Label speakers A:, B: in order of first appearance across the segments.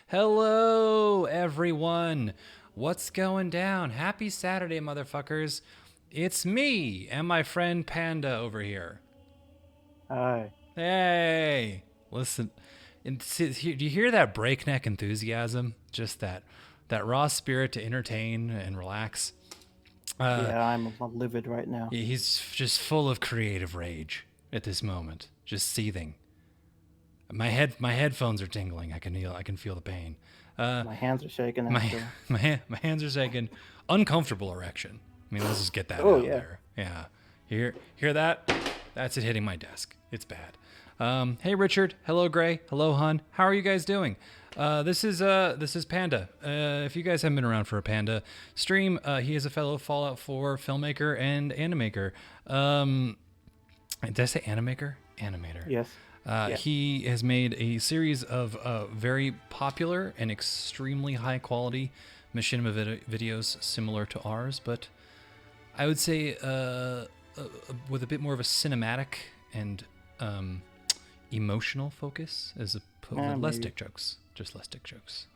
A: Hello, everyone. What's going down? Happy Saturday, motherfuckers. It's me and my friend Panda over here.
B: Hi.
A: Hey, listen. Do you hear that breakneck enthusiasm? Just that raw spirit to entertain and relax.
B: Yeah, I'm livid right now.
A: He's just full of creative rage at this moment, just seething. My headphones are tingling. I can feel the pain.
B: My hands are shaking,
A: My
B: actually.
A: my hands are shaking. Uncomfortable erection. I mean, let's just get that
B: Oh,
A: out
B: yeah.
A: there. Yeah. Hear that? That's it hitting my desk. It's bad. Hey Richard. Hello Gray. Hello Hun. How are you guys doing? This is Panda. If you guys haven't been around for a Panda stream, he is a fellow Fallout 4 filmmaker and animator. Did I say animator? Animator.
B: Yes. Yeah.
A: He has made a series of very popular and extremely high quality machinima videos similar to ours, but I would say with a bit more of a cinematic and emotional focus as opposed less
B: maybe.
A: dick jokes, just less dick jokes.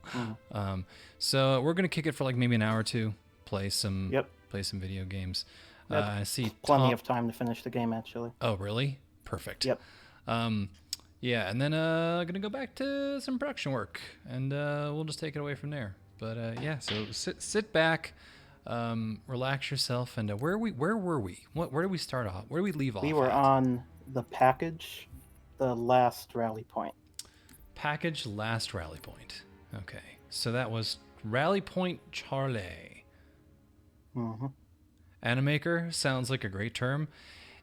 B: Mm.
A: So we're gonna kick it for like maybe an hour or two, play some
B: Yep.
A: video games.
B: That's
A: I see
B: plenty
A: Tom.
B: of time to finish the game, actually.
A: Oh, really? Perfect.
B: Yep.
A: Yeah, and then gonna go back to some production work, and we'll just take it away from there. But yeah, so sit back, relax yourself, and where were we? Where did we start off? Where did we leave off?
B: We were
A: at?
B: on the package, the last rally point.
A: Package last rally point. Okay, so that was Rally Point Charlie.
B: Mm-hmm.
A: Animaker sounds like a great term.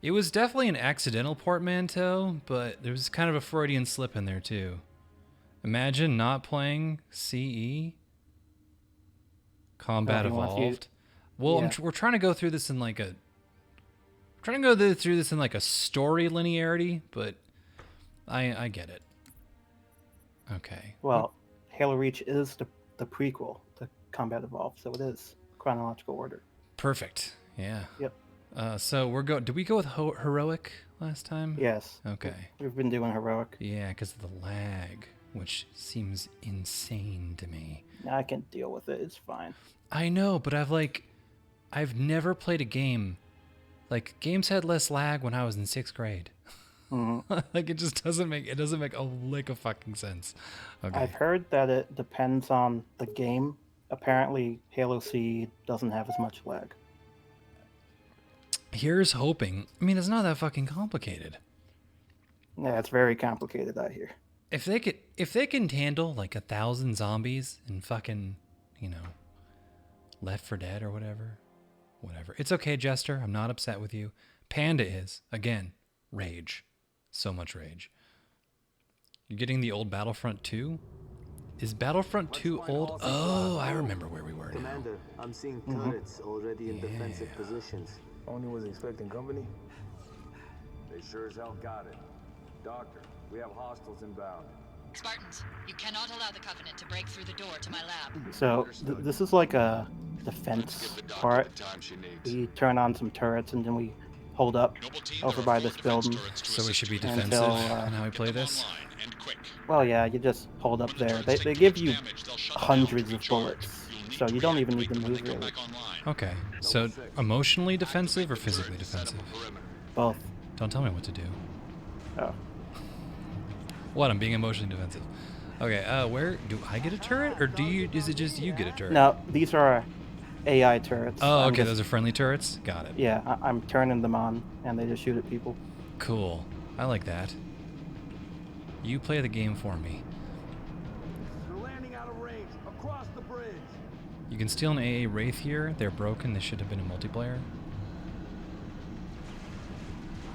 A: It was definitely an accidental portmanteau, but there was kind of a Freudian slip in there too. Imagine not playing CE. Combat Evolved. Well,
B: Yeah.
A: we're trying to go through this in like a story linearity, but I get it. Okay.
B: Well, Halo Reach is the prequel to Combat Evolved, so it is chronological order.
A: Perfect. Yeah.
B: Yep.
A: So did we go with heroic last time?
B: Yes.
A: Okay.
B: We've been doing heroic.
A: Yeah, because of the lag, which seems insane to me.
B: I can deal with it. It's fine.
A: I know, but I've never played a game. Like, games had less lag when I was in 6th grade.
B: Mm-hmm.
A: Like, it doesn't make a lick of fucking sense. Okay.
B: I've heard that it depends on the game. Apparently, Halo C doesn't have as much lag.
A: Here's hoping. I mean, it's not that fucking complicated.
B: Yeah, it's very complicated out here.
A: If they can handle like 1,000 zombies and fucking, Left 4 Dead or whatever. It's okay, Jester. I'm not upset with you. Panda is. Again, rage. So much rage. You're getting the old Battlefront 2? Is Battlefront 2 old? Oh, I remember where we were now.
C: Commander, I'm seeing turrets already in defensive positions.
D: Only was expecting company.
E: They sure as hell got it. Doctor, we have hostiles inbound.
F: Spartans, you cannot allow the Covenant to break through the door to my lab.
B: So this is like a defense part. We turn on some turrets and then we hold up over by this building.
A: So we should be defensive
B: Until,
A: in how we play this?
B: Well, yeah, you just hold up there. They give you hundreds of bullets, so you don't even need to move really.
A: Okay, so emotionally defensive or physically defensive?
B: Both.
A: Don't tell me what to do.
B: Oh.
A: What? I'm being emotionally defensive. Okay, where do I get a turret, or is it just you get a turret?
B: No, these are AI turrets.
A: Oh, okay, those are friendly turrets? Got it.
B: Yeah, I'm turning them on, and they just shoot at people.
A: Cool. I like that. You play the game for me.
E: They're landing out of range, across the bridge.
A: You can steal an AA Wraith here. They're broken. They should have been in multiplayer.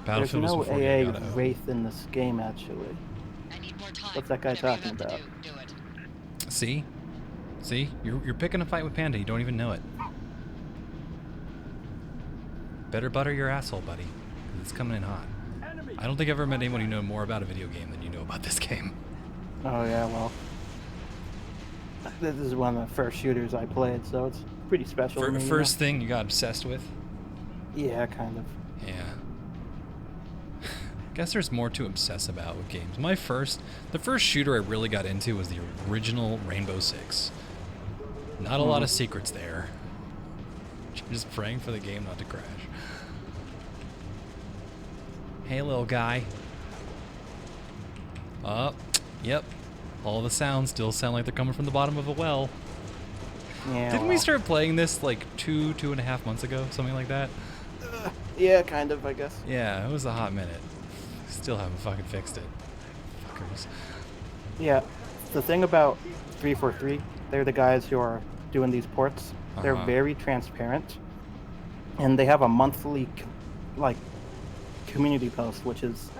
B: There's
A: Battlefield was
B: no
A: before you
B: AA
A: got it.
B: Wraith in this game, actually.
F: I need more time.
B: What's that guy
F: Whatever
B: talking
F: you're
B: about?
F: to do it.
A: See? You're picking a fight with Panda. You don't even know it. Better butter your asshole, buddy. 'Cause it's coming in hot. I don't think I've ever met anyone who knows more about a video game than you know about this game.
B: Oh yeah, well, this is one of the first shooters I played, so it's pretty special. to me,
A: First thing you got obsessed with?
B: Yeah, kind of.
A: Yeah. Guess there's more to obsess about with games. The first shooter I really got into was the original Rainbow Six. Not a lot of secrets there. Just praying for the game not to crash. Hey, little guy. Oh, yep. All the sounds still sound like they're coming from the bottom of a well.
B: Yeah.
A: Didn't we start playing this like 2.5 months ago? Something like that?
B: Yeah, kind of, I guess.
A: Yeah, it was a hot minute. Still haven't fucking fixed it. Fuckers.
B: Yeah. The thing about 343, they're the guys who are doing these ports. They're very transparent, and they have a monthly, community post, which is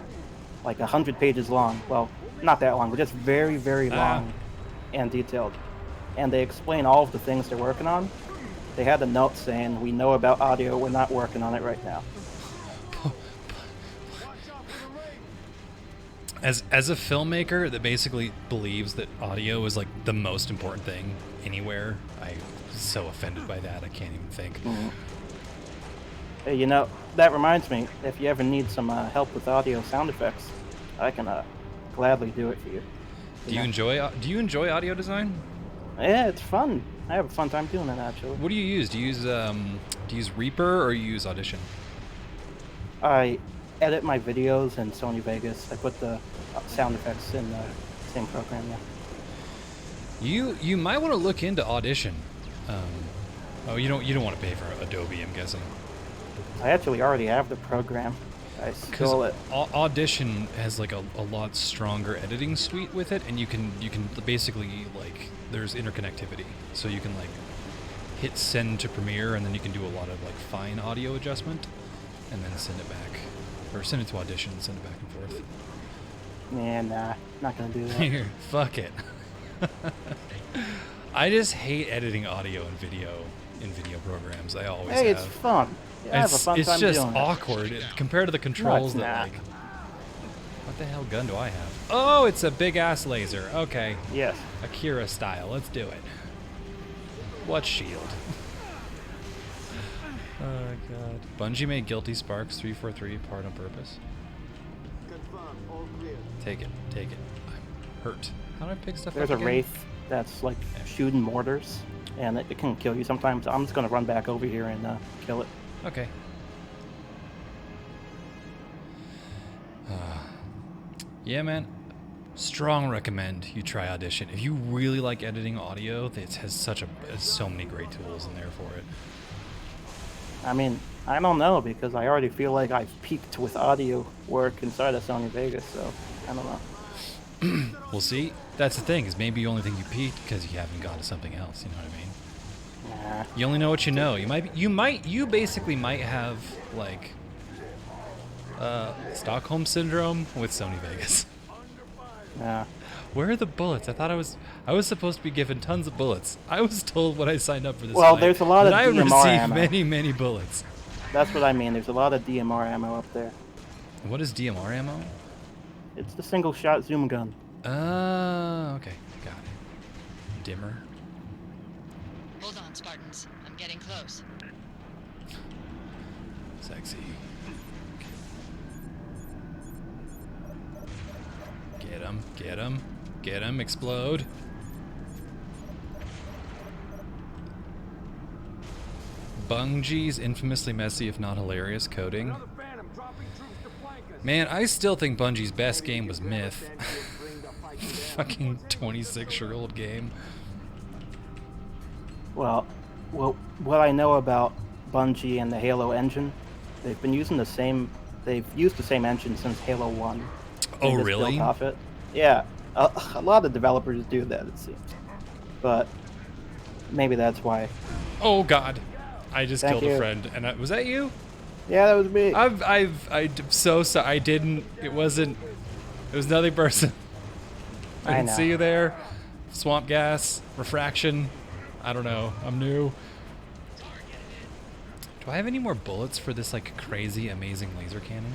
B: like 100 pages long. Well, not that long, but just very, very long and detailed. And they explain all of the things they're working on. They had a note saying, "We know about audio. We're not working on it right now."
A: As a filmmaker that basically believes that audio is like the most important thing anywhere, I'm so offended by that I can't even think.
B: Hey, you know, that reminds me, if you ever need some help with audio sound effects, I can gladly do it for you.
A: Do you enjoy audio design?
B: Yeah, it's fun. I have a fun time doing it, actually.
A: What do you use? Do you use Reaper or you use Audition?
B: I edit my videos in Sony Vegas. I put the sound effects in the same program, yeah.
A: You might want to look into Audition. You don't want to pay for Adobe, I'm guessing.
B: I actually already have the program. I stole it.
A: Audition has like a lot stronger editing suite with it, and you can basically like there's interconnectivity, so you can like hit send to Premiere, and then you can do a lot of like fine audio adjustment, and then send it back, or send it to Audition and send it back and forth.
B: Yeah, nah, not gonna do that.
A: Here, fuck it. I just hate editing audio and video in video programs. I always
B: Hey,
A: have.
B: it's fun. Yeah, I have a fun time
A: It's just
B: doing it.
A: awkward compared to the controls
B: No, it's
A: that
B: not.
A: like. What the hell gun do I have? Oh, it's a big ass laser. Okay,
B: Yes.
A: Akira style. Let's do it. What shield? Oh god. Bungie made Guilty Sparks 343 part on purpose.
C: Confirmed, all clear.
A: Take it. I'm hurt. How do I pick stuff
B: There's
A: up
B: a
A: again?
B: wraith that's like shooting mortars, and it can kill you sometimes. I'm just gonna run back over here and kill it.
A: Okay. Yeah, man. Strong recommend you try Audition. If you really like editing audio, it has so many great tools in there for it.
B: I mean, I don't know, because I already feel like I've peaked with audio work inside of Sony Vegas, so I don't know.
A: We'll see. That's the thing, is maybe you only think you peaked because you haven't gone to something else, you know what I mean?
B: Nah.
A: You only know what you know. You basically might have like Stockholm syndrome with Sony Vegas.
B: Nah.
A: Where are the bullets? I was supposed to be given tons of bullets. I was told when I signed up for this.
B: Well,
A: fight
B: there's a lot of
A: that I would
B: DMR
A: receive
B: ammo.
A: many bullets.
B: That's what I mean. There's a lot of DMR ammo up there.
A: What is DMR ammo?
B: It's the single shot zoom gun.
A: Okay, got it. Dimmer.
F: Hold on, Spartans. I'm getting close.
A: Sexy. Get him, explode. Bungie's infamously messy, if not hilarious, coding.
E: Another Phantom dropping troops to flank us.
A: Man, I still think Bungie's best game was Myth. Fucking 26-year-old game.
B: Well, what I know about Bungie and the Halo engine, they've used the same engine since Halo 1.
A: Oh,
B: They just
A: really?
B: built off it. Yeah, a lot of developers do that, it seems. But maybe that's why.
A: Oh God, I just
B: Thank
A: killed a
B: you.
A: friend, and was that you?
B: Yeah, that was me.
A: I'm so sorry. I didn't. It wasn't. It was another person. I
B: I
A: didn't
B: know.
A: see you there. Swamp gas, refraction. I don't know. I'm new. Do I have any more bullets for this like crazy, amazing laser cannon?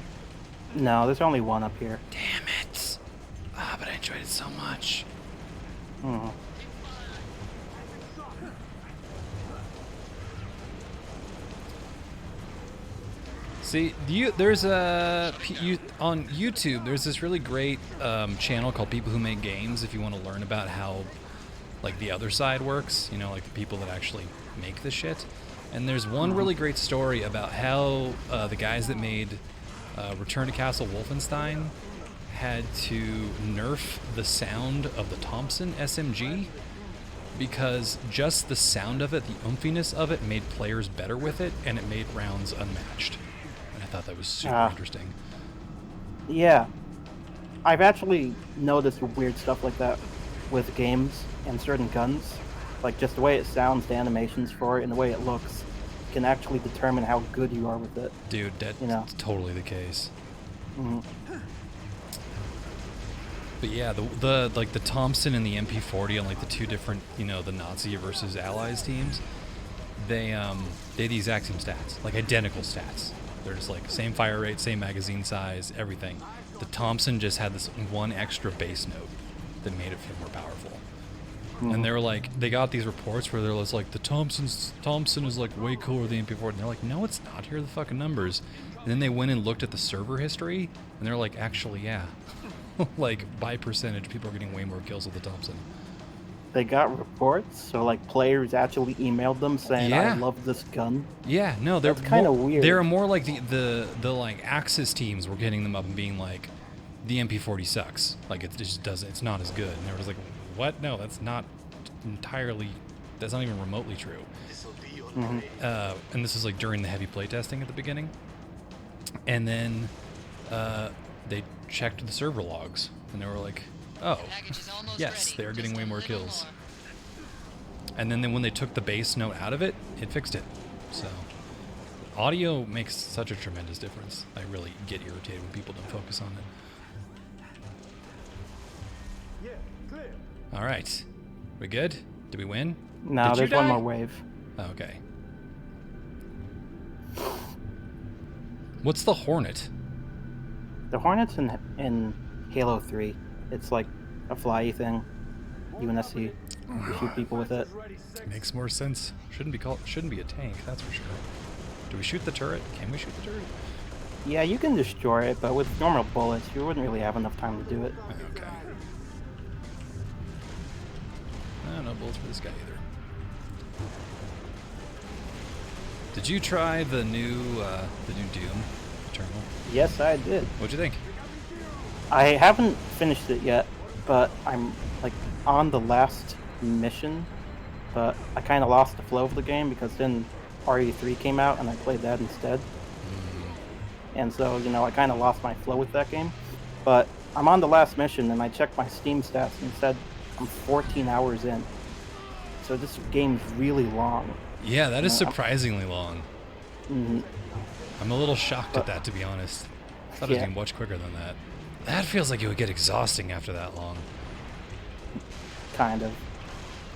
B: No, there's only one up here.
A: Damn it! Ah, but I enjoyed it so much.
B: Hmm.
A: See, on YouTube, there's this really great channel called People Who Make Games. If you want to learn about how, like, the other side works, you know, like the people that actually make the shit. And there's one really great story about how the guys that made Return to Castle Wolfenstein had to nerf the sound of the Thompson SMG because just the sound of it, the oomphiness of it, made players better with it, and it made rounds unmatched. And I thought that was super interesting.
B: Yeah. I've actually noticed weird stuff like that with games and certain guns. Like, just the way it sounds, the animations for it, and the way it looks can actually determine how good you are with it.
A: Dude, that's totally the case.
B: Mm-hmm.
A: But yeah, the Thompson and the MP40 on like the two different, you know, the Nazi versus Allies teams, they had the exact same stats, like identical stats. They're just like same fire rate, same magazine size, everything. The Thompson just had this one extra bass note that made it feel more powerful. And they were like, they got these reports where they're like, the Thompson is like way cooler than the MP40. And they're like, no, it's not. Here are the fucking numbers. And then they went and looked at the server history, and they're like, actually, yeah. Like, by percentage, people are getting way more kills with the Thompson.
B: They got reports, so like players actually emailed them saying, I love this gun.
A: Yeah, no, they're
B: kind of weird.
A: They're more like the like Axis teams were getting them up and being like, the MP40 sucks. Like, it just doesn't, it's not as good. And they were just like, what? No, that's not even remotely true. And this is like during the heavy playtesting at the beginning. And then they checked the server logs, and they were like, oh, yes, they're getting way more kills. And then when they took the bass note out of it, it fixed it. So audio makes such a tremendous difference. I really get irritated when people don't focus on it. All right. We good? Did we win?
B: No,
A: Did
B: there's
A: you
B: one
A: die?
B: more wave.
A: Okay. What's the Hornet?
B: The Hornet's in Halo 3. It's like a flyy thing. UNSC. You shoot people with it.
A: Makes more sense. Shouldn't be a tank, that's for sure. Do we shoot the turret? Can we shoot the turret?
B: Yeah, you can destroy it, but with normal bullets, you wouldn't really have enough time to do it.
A: Okay. No bullets for this guy either. Did you try the new Doom Eternal?
B: Yes, I did.
A: What'd you think?
B: I haven't finished it yet, but I'm like on the last mission, but I kind of lost the flow of the game because then RE3 came out and I played that instead. And so, you know, I kind of lost my flow with that game. But I'm on the last mission and I checked my Steam stats and it said I'm 14 hours in. So this game's really long.
A: Yeah, that is surprisingly long.
B: Mm-hmm.
A: I'm a little shocked at that, to be honest. I thought it was getting much quicker than that. That feels like it would get exhausting after that long.
B: Kind of.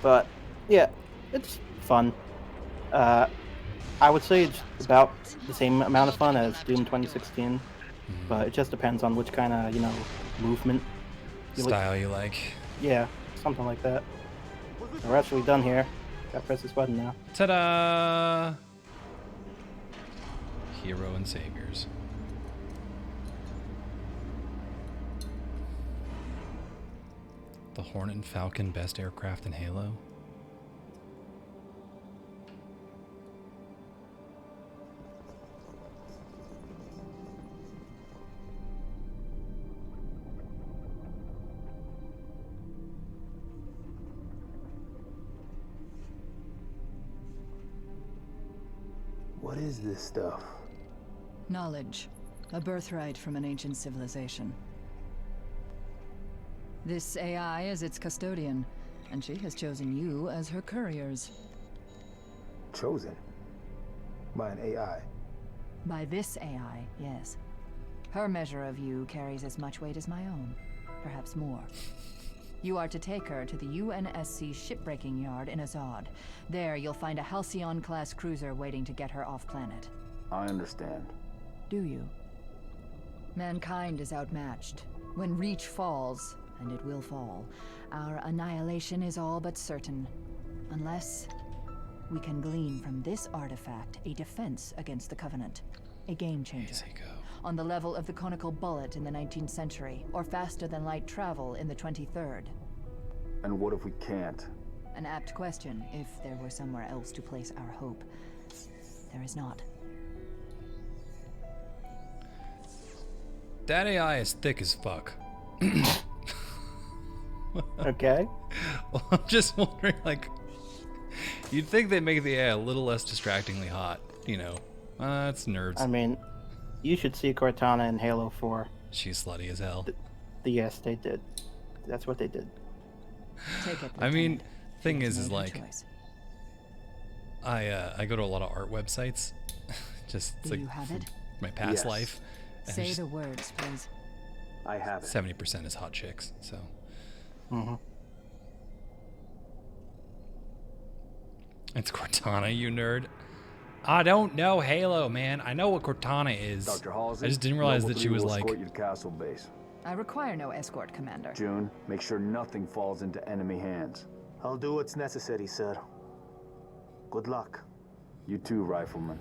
B: But, yeah, it's fun. I would say it's about the same amount of fun as Doom 2016, but it just depends on which kind of, you know, movement
A: style you like.
B: Yeah, something like that. We're actually done here. Gotta press this button now.
A: Ta-da! Hero and Saviors. The Hornet and Falcon, best aircraft in Halo.
D: What is this stuff?
G: Knowledge. A birthright from an ancient civilization. This AI is its custodian, and she has chosen you as her couriers.
D: Chosen? By an AI?
G: By this AI, yes. Her measure of you carries as much weight as my own, perhaps more. You are to take her to the UNSC shipbreaking yard in Azad. There, you'll find a Halcyon-class cruiser waiting to get her off-planet.
E: I understand.
G: Do you? Mankind is outmatched. When Reach falls, and it will fall, our annihilation is all but certain. Unless we can glean from this artifact a defense against the Covenant. A game changer.
A: Easy go.
G: On the level of the conical bullet in the 19th century, or faster than light travel in the 23rd.
E: And what if we can't?
G: An apt question, if there were somewhere else to place our hope. There is not.
A: That AI is thick as fuck.
B: Okay.
A: Well, I'm just wondering, like, you'd think they'd make the AI a little less distractingly hot, you know. It's nerds.
B: I mean, you should see Cortana in Halo 4.
A: She's slutty as hell.
B: Yes, they did. That's what they did.
G: Take it,
A: I mean,
G: Lieutenant.
A: thing
G: She
A: is
G: has made her
A: like,
G: choice.
A: I go to a lot of art websites, just
G: Do
A: like
G: you have it?
A: my past
E: Yes.
A: life. And
G: Say
A: just
G: the words, please.
E: I have it.
A: 70% is hot chicks, so.
B: Mm-hmm.
A: It's Cortana, you nerd. I don't know Halo, man. I know what Cortana is.
E: Dr. Halsey,
A: I just didn't realize
E: Noble
A: that she
E: 3
A: was
E: will
A: like.
E: escort you to Castle Base.
G: I require no escort, Commander.
E: June, make sure nothing falls into enemy hands.
D: I'll do what's necessary, sir. Good luck.
E: You too, Rifleman.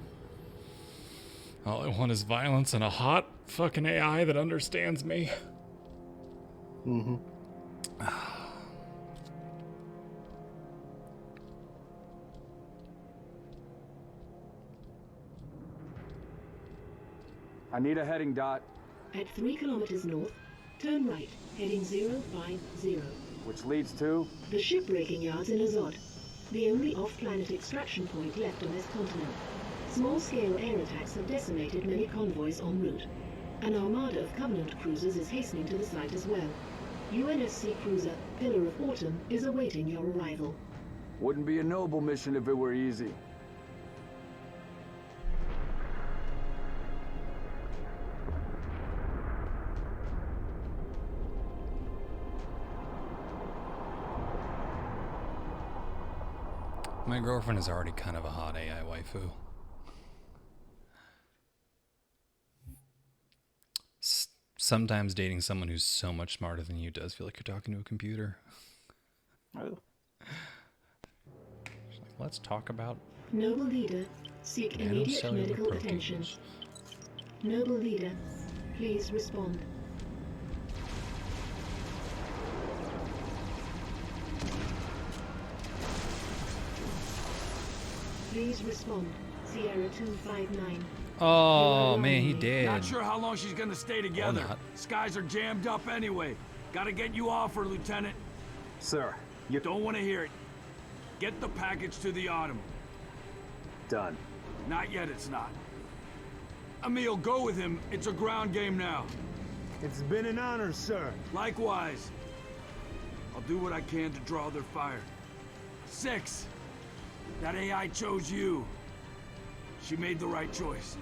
A: All I want is violence and a hot fucking AI that understands me.
B: Mm-hmm.
E: I need a heading, Dot.
H: At 3 kilometers north, turn right, heading 050.
E: Which leads to?
H: The shipbreaking yards in Azod, the only off-planet extraction point left on this continent. Small-scale air attacks have decimated many convoys en route. An armada of Covenant cruisers is hastening to the site as well. UNSC cruiser Pillar of Autumn is awaiting your arrival.
E: Wouldn't be a noble mission if it were easy.
A: My girlfriend is already kind of a hot AI waifu. Sometimes dating someone who's so much smarter than you does feel like you're talking to a computer.
B: Oh.
A: She's like, let's talk about
H: Noble leader, seek immediate
A: nanocellular
H: medical attention.
A: proteins.
H: Noble leader, please respond. Please respond. Sierra 259.
A: Oh man, he did.
I: Not sure how long she's gonna stay together.
A: not.
I: Skies are jammed up anyway. Gotta get you off her, Lieutenant.
E: Sir, you
I: Don't want to hear it. Get the package to the Autumn.
E: done.
I: Not yet, it's not. Emil, go with him. It's a ground game now.
D: It's been an honor, sir.
I: Likewise. I'll do what I can to draw their fire. 6. That AI chose you. She made the right choice.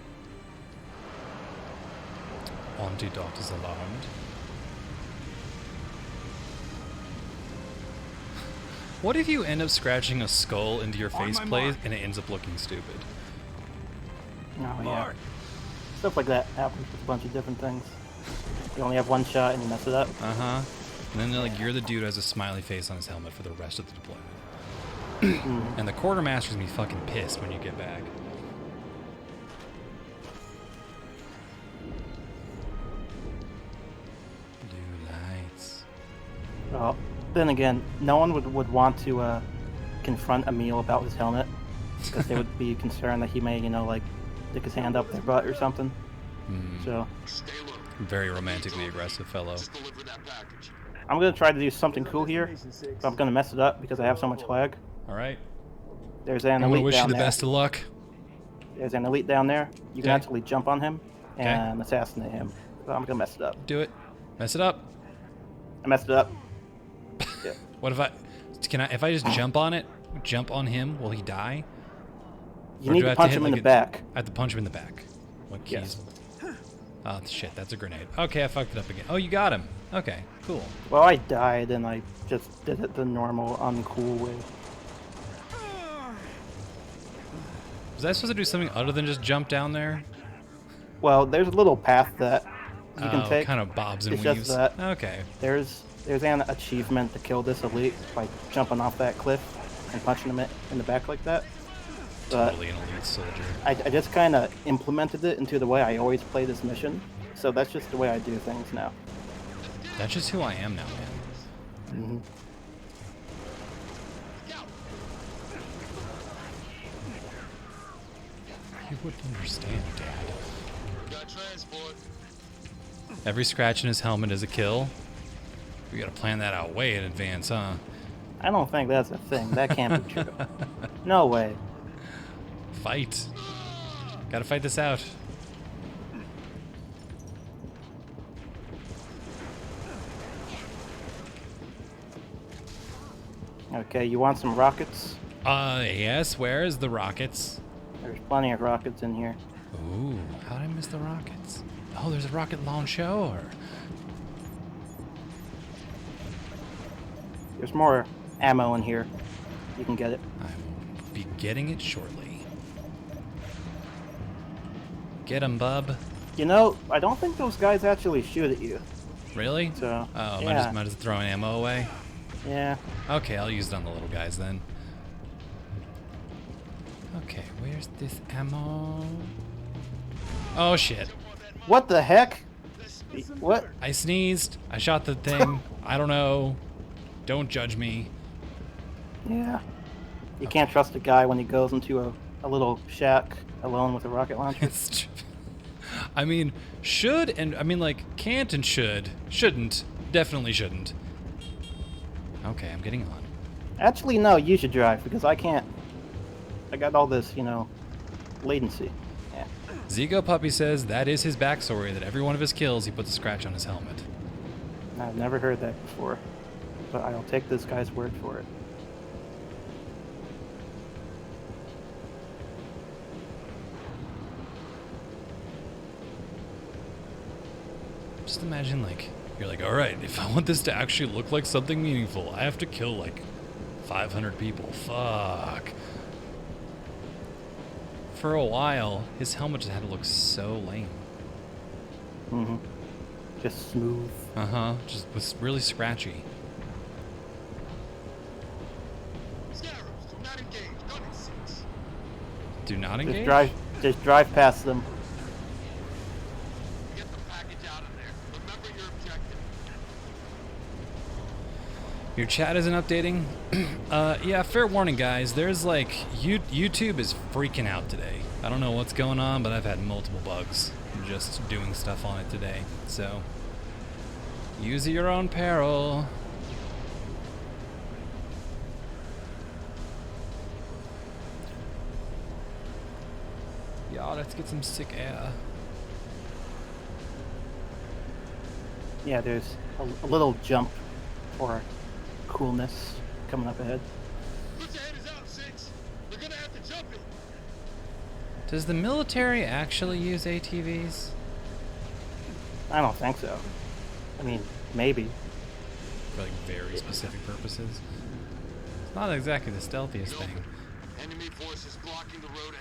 A: Antidot is alarmed. What if you end up scratching a skull into your
I: On my
A: faceplate
I: mark.
A: and it ends up looking stupid?
B: Oh, yeah.
I: Mark.
B: Stuff like that happens with a bunch of different things. You only have one shot and you mess it up.
A: Uh-huh. And then like you're the dude who has a smiley face on his helmet for the rest of the deployment. And the quartermaster's gonna be fucking pissed when you get back. Blue lights.
B: Well, then again, no one would want to confront Emil about his helmet because they would be concerned that he may, you know, like stick his hand up their butt or something. So
A: Very romantically aggressive fellow.
B: I'm gonna try to do something cool here, but I'm gonna mess it up because I have so much lag.
A: All right.
B: There's an
A: I'm gonna
B: elite
A: wish you
B: down
A: the
B: there.
A: best of luck.
B: There's an elite down there. You can
A: Okay.
B: actually jump on him and assassinate him. So I'm gonna mess it up.
A: Do it. Mess it up.
B: I messed it up. Yeah.
A: What if if I just jump on it, jump on him, will he die?
B: You
A: Or
B: need
A: do I
B: to
A: have
B: punch
A: hit,
B: him in
A: like,
B: the back.
A: I have to punch him in the back. What keys?
B: Yes.
A: Oh shit, that's a grenade. Okay, I fucked it up again. Oh, you got him. Okay, cool.
B: Well, I died and I just did it the normal, uncool way.
A: Was I supposed to do something other than just jump down there?
B: Well, there's a little path that you can take.
A: Kind of bobs and
B: It's
A: weaves.
B: just that
A: Okay.
B: there's an achievement to kill this elite by jumping off that cliff and punching him in the back like that.
A: Totally an elite soldier.
B: I just kind of implemented it into the way I always play this mission. So that's just the way I do things now.
A: That's just who I am now, man.
B: Mm-hmm.
A: You wouldn't understand, Dad. Every scratch in his helmet is a kill. We gotta plan that out way in advance, huh?
B: I don't think that's a thing. That can't be true. No way.
A: Fight. Gotta fight this out.
B: Okay, you want some rockets?
A: Yes, where is the rockets?
B: There's plenty of rockets in here.
A: Ooh, how did I miss the rockets? Oh, there's a rocket launcher.
B: There's more ammo in here. You can get it.
A: I will be getting it shortly. Get 'em, bub.
B: You know, I don't think those guys actually shoot at you.
A: Really?
B: So,
A: Oh,
B: yeah.
A: am I just throwing ammo away?
B: Yeah.
A: Okay, I'll use it on the little guys then. Okay, where's this ammo? Oh shit.
B: What the heck? What?
A: I sneezed. I shot the thing. I don't know. Don't judge me.
B: Yeah. You can't trust a guy when he goes into a little shack alone with a rocket launcher.
A: It's tr- I mean, should and I mean like can't and should. Shouldn't. Definitely shouldn't. Okay, I'm getting on.
B: Actually, no, you should drive because I can't. I got all this, latency. Yeah.
A: Zigo Puppy says that is his backstory, that every one of his kills he puts a scratch on his helmet.
B: I've never heard that before, but I'll take this guy's word for it.
A: Just imagine, like, you're like, alright, if I want this to actually look like something meaningful, I have to kill, like, 500 people. Fuck. For a while, his helmet just had to look so lame.
B: Mm-hmm. Just smooth.
A: Uh-huh. Just was really scratchy. Do not engage?
B: Just drive past them.
A: Your chat isn't updating? Yeah, fair warning, guys. There's like, YouTube is freaking out today. I don't know what's going on, but I've had multiple bugs just doing stuff on it today. So, use at your own peril. Yeah, let's get some sick air.
B: Yeah, there's a little jump for coolness coming up ahead.
A: Does the military actually use ATVs?
B: I don't think so. I mean, maybe.
A: For like very specific purposes? It's not exactly the stealthiest thing.
E: Enemy forces blocking the road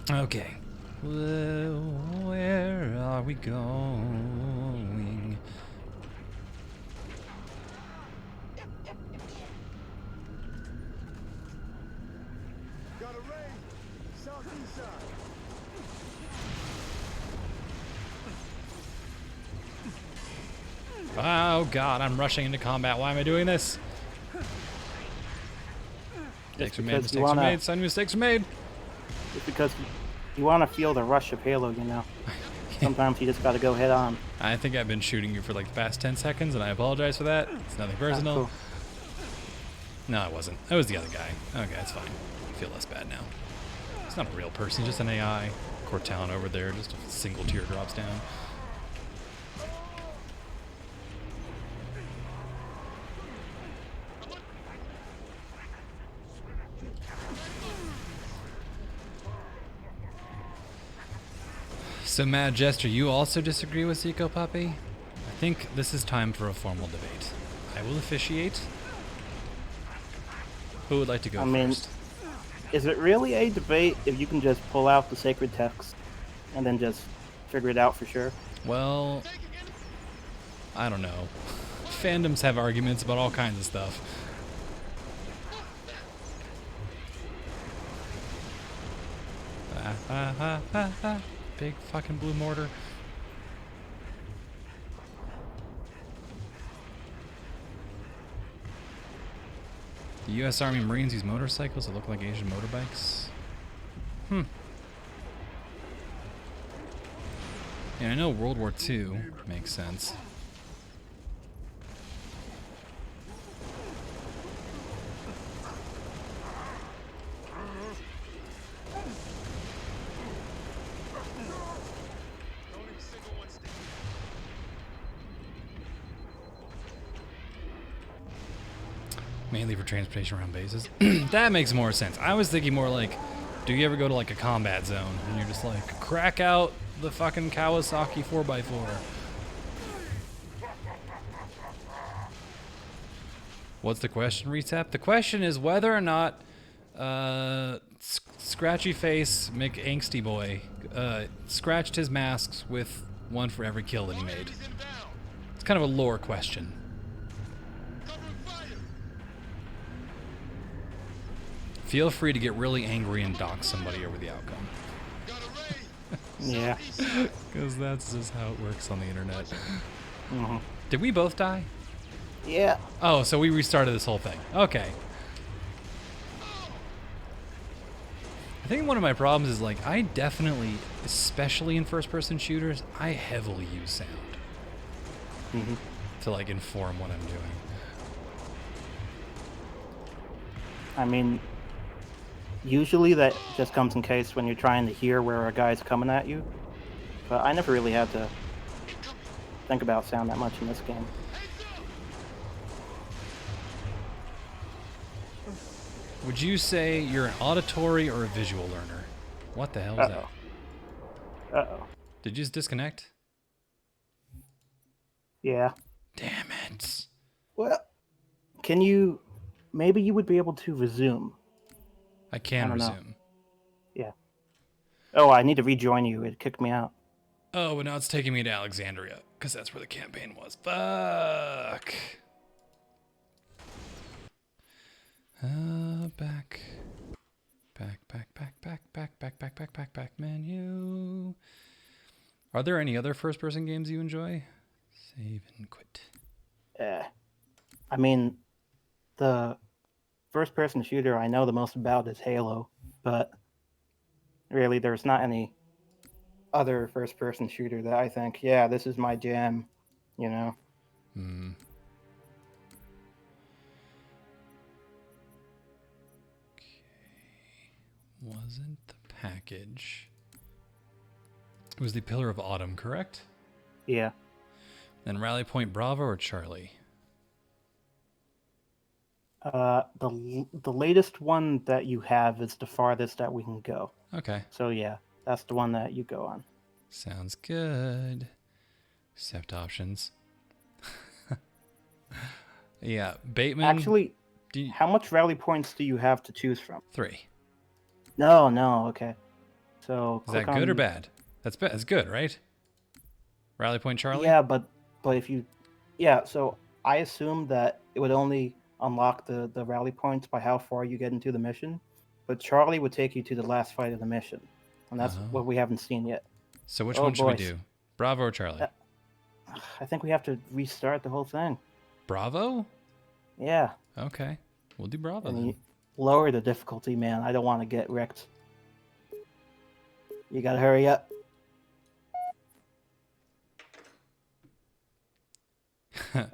E: ahead.
A: Okay. Where are we going?
E: Got a raid. Southeast side.
A: Oh god, I'm rushing into combat. Why am I doing this? Mistakes are made,
B: because
A: mistakes are made, some mistakes are made.
B: It's because you want to feel the rush of Halo, Sometimes you just got to go head on.
A: I think I've been shooting you for like the past 10 seconds, and I apologize for that. It's nothing personal.
B: Cool.
A: No, it wasn't. It was the other guy. Okay, that's fine. I feel less bad now. It's not a real person, just an AI. Cortalon over there, just a single tear drops down. So, Mad Jester, you also disagree with Zico Puppy? I think this is time for a formal debate. I will officiate. Who would like to go first?
B: Is it really a debate if you can just pull out the sacred text and then just figure it out for sure?
A: Well, I don't know. Fandoms have arguments about all kinds of stuff. Ha ha ha ha. Big fucking blue mortar. The U.S. Army Marines use motorcycles that look like Asian motorbikes. Hmm. Yeah, I know World War II makes sense. Mainly for transportation around bases. That makes more sense. I was thinking more like, do you ever go to like a combat zone and you're just like, crack out the fucking Kawasaki 4x4. What's the question, Retap? The question is whether or not Scratchy Face McAngsty Boy scratched his masks with one for every kill that he made. It's kind of a lore question. Feel free to get really angry and dox somebody over the outcome.
B: Yeah.
A: Because that's just how it works on the internet.
B: Mm-hmm.
A: Did we both die?
B: Yeah.
A: Oh, so we restarted this whole thing. Okay. I think one of my problems is like, I definitely, especially in first-person shooters, I heavily use sound.
B: Mm-hmm.
A: To like inform what I'm doing.
B: I mean, usually that just comes in case when you're trying to hear where a guy's coming at you. But I never really had to think about sound that much in this game.
A: Would you say you're an auditory or a visual learner? What the hell is that?
B: Uh-oh.
A: Did you just disconnect?
B: Yeah.
A: Damn it.
B: Well, can you... Maybe you would be able to resume.
A: I can
B: don't know.
A: resume.
B: Yeah. Oh, I need to rejoin you. It kicked me out.
A: Oh, but now it's taking me to Alexandria, because that's where the campaign was. Fuck. Back menu. Are there any other first-person games you enjoy? Save and quit.
B: I mean, the first-person shooter I know the most about is Halo, but really there's not any other first-person shooter that I think, yeah, this is my jam, you know?
A: Hmm. Wasn't the package. It was the Pillar of Autumn, correct?
B: Yeah.
A: Then Rally Point Bravo or Charlie?
B: The latest one that you have is the farthest that we can go.
A: Okay.
B: So yeah, that's the one that you go on.
A: Sounds good. Accept options. Yeah, Bateman.
B: Actually, how much rally points do you have to choose from?
A: 3.
B: No, okay. So
A: is that good or bad? That's good, right? Rally Point Charlie?
B: Yeah, but if you... Yeah, so I assume that it would only unlock the rally points by how far you get into the mission. But Charlie would take you to the last fight of the mission. And that's what we haven't seen yet.
A: So which one should we do? Bravo or Charlie?
B: I think we have to restart the whole thing.
A: Bravo?
B: Yeah.
A: Okay. We'll do Bravo
B: And
A: then.
B: you lower the difficulty, man. I don't want to get wrecked. You gotta hurry up.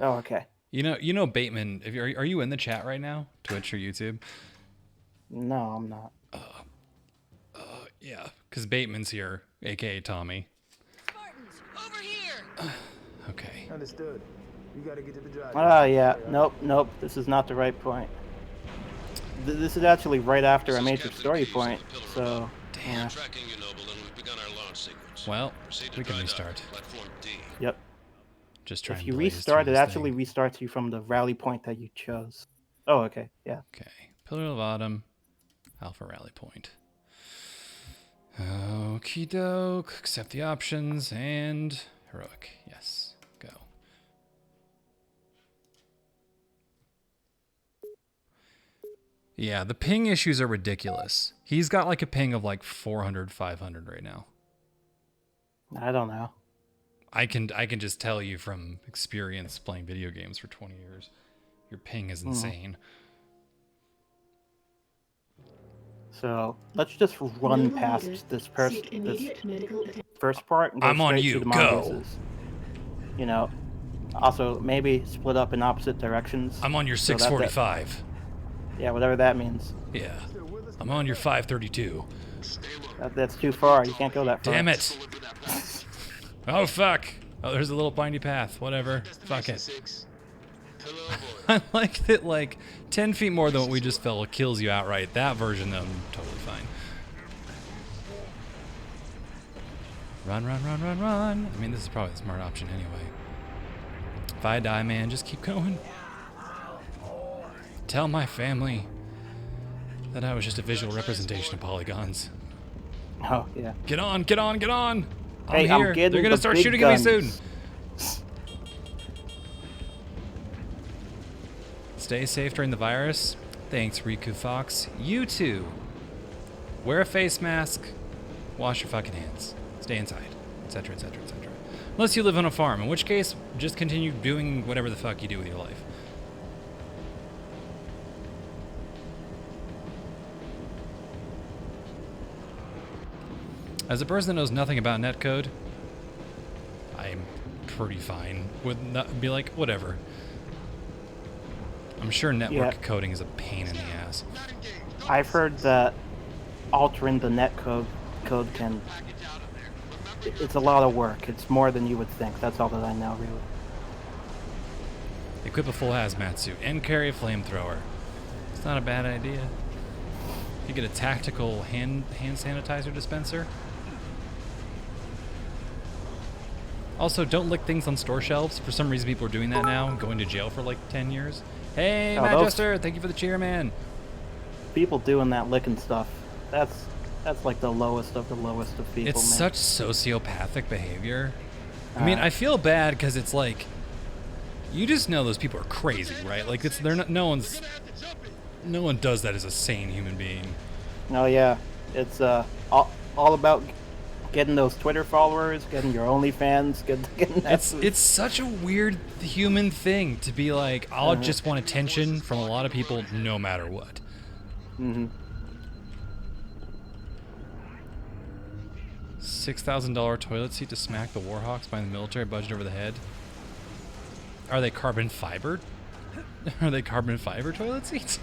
B: Oh, okay.
A: You know Bateman. Are you in the chat right now? Twitch or YouTube?
B: No, I'm not.
A: Yeah, because Bateman's here, aka Tommy.
F: Spartans, over here!
A: Okay.
C: Understood. You gotta get to the drive.
B: Yeah. Nope. This is not the right point. This is actually right after a major story point, so...
A: Damn.
J: Tracking you, Noble, and we've begun our launch sequence.
A: Well,
J: Proceed to
A: we can
J: dry dock,
A: restart.
J: Platform D.
B: Yep.
A: Just try
B: If
A: and
B: you
A: blaze
B: restart,
A: through
B: it
A: this
B: actually
A: thing.
B: restarts you from the rally point that you chose. Oh, okay. Yeah.
A: Okay. Pillar of Autumn, Alpha Rally Point. Okie doke. Accept the options and heroic. Yes. Go. Yeah, the ping issues are ridiculous. He's got like a ping of like 400, 500 right now.
B: I don't know.
A: I can just tell you from experience playing video games for 20 years. Your ping is insane.
B: So let's just run past this first part and go
A: I'm on
B: straight
A: you.
B: to the
A: Go.
B: mongooses. You know, also maybe split up in opposite directions.
A: I'm on your 645.
B: Yeah, whatever that means.
A: Yeah. I'm on your 532.
B: That's too far. You can't go that far.
A: Damn it. Oh, fuck. Oh, there's a little windy path. Whatever. Fuck it. I like that, like, 10 feet more than what we just fell kills you outright. That version, though, I'm totally fine. Run, run, run, run, run. I mean, this is probably the smart option anyway. If I die, man, just keep going. Tell my family that I was just a visual representation of polygons.
B: Oh, yeah.
A: Get on, get on, get on!
B: Hey,
A: I'm here.
B: I'm getting
A: They're gonna
B: the
A: start
B: big
A: shooting
B: guns.
A: at me soon. Stay safe during the virus. Thanks, Riku Fox. You too. Wear a face mask. Wash your fucking hands. Stay inside. Etc., etc., etc. Unless you live on a farm, in which case, just continue doing whatever the fuck you do with your life. As a person that knows nothing about netcode, I'm pretty fine with not be like, whatever. I'm sure network coding is a pain in the ass.
B: I've heard that altering the net code can... It's a lot of work. It's more than you would think. That's all that I know, really.
A: Equip a full hazmat suit and carry a flamethrower. It's not a bad idea. You get a tactical hand sanitizer dispenser. Also, don't lick things on store shelves. For some reason, people are doing that now, going to jail for like 10 years. Hey, Manchester, thank you for the cheer, man.
B: People doing that licking stuff, that's like the lowest of the lowest of people,
A: It's
B: man.
A: such sociopathic behavior. I mean, I feel bad because it's like, you just know those people are crazy, right? Like, they're not. No one does that as a sane human being.
B: Oh yeah, it's all about getting those Twitter followers, getting your OnlyFans, getting that.
A: It's such a weird human thing to be like, I'll just want attention from a lot of people no matter what.
B: Mm-hmm.
A: $6,000 toilet seat to smack the Warhawks by the military budget over the head. Are they carbon fibered? Are they carbon fiber toilet seats?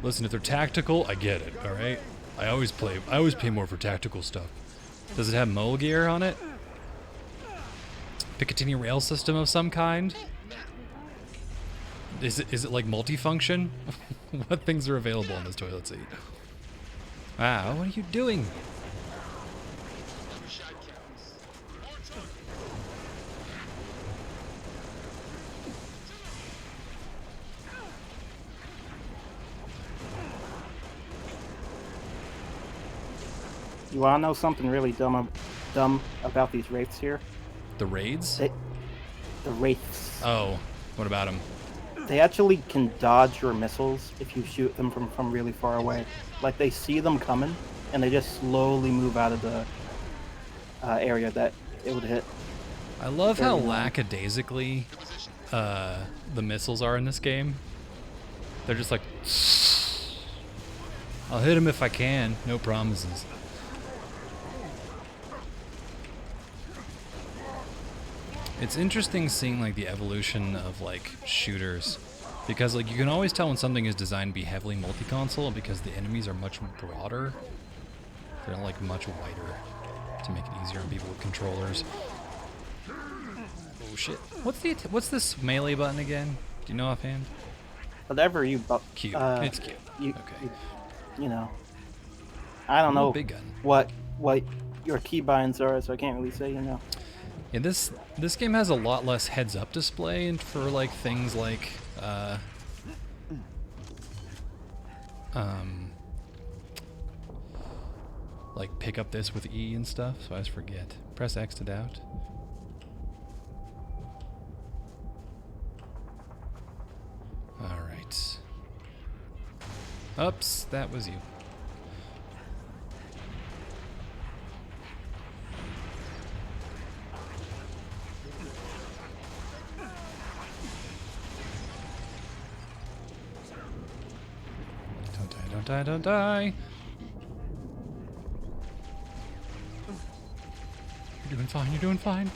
A: Listen, if they're tactical, I get it, alright? I always pay more for tactical stuff. Does it have mole gear on it? Picatinny rail system of some kind? Is it like multifunction? What things are available on this toilet seat? Wow, what are you doing?
B: You wanna know something really dumb about these wraiths here?
A: The raids?
B: The wraiths.
A: Oh, what about them?
B: They actually can dodge your missiles if you shoot them from really far away. Like, they see them coming, and they just slowly move out of the area that it would hit.
A: I love how lackadaisically the missiles are in this game. They're just like, I'll hit him if I can, no promises. It's interesting seeing like the evolution of like shooters, because like you can always tell when something is designed to be heavily multi-console because the enemies are much broader. They're like much wider to make it easier on people with controllers. Oh shit! What's this melee button again? Do you know offhand?
B: Whatever you
A: cute. It's cute.
B: Okay. You know, I don't know
A: big gun.
B: what your keybinds are, so I can't really say. You know.
A: Yeah, this game has a lot less heads-up display, and for like things like pick up this with E and stuff. So I always forget. Press X to doubt. All right. Oops, that was you. Don't die, don't die, don't die. You're doing fine, you're doing fine.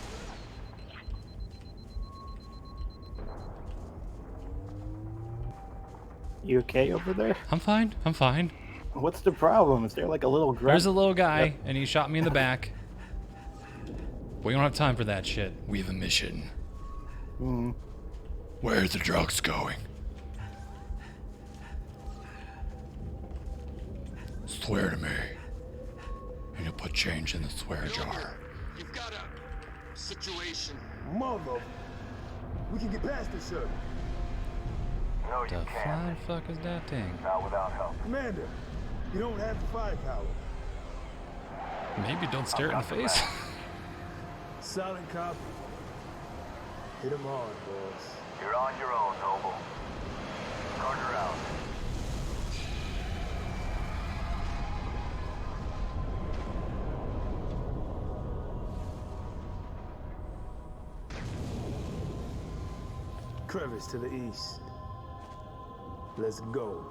B: You okay over there?
A: I'm fine, I'm fine.
B: What's the problem? Is there like a little grunt?
A: There's a little guy, and he shot me in the back. We don't have time for that shit. We have a mission.
B: Hmm.
A: Where's the drugs going? Swear to me. And you'll put change in the swear jar.
E: You've got a situation.
I: Mother. We can get past this, sir.
E: No,
A: The fly fuck is that thing?
E: Not without help.
I: Commander, you don't have the firepower.
A: Maybe don't stare it in the face.
I: Silent copy. Hit him on, boss.
E: You're on your own, Noble. Turn around.
I: Crevice to the east. Let's go.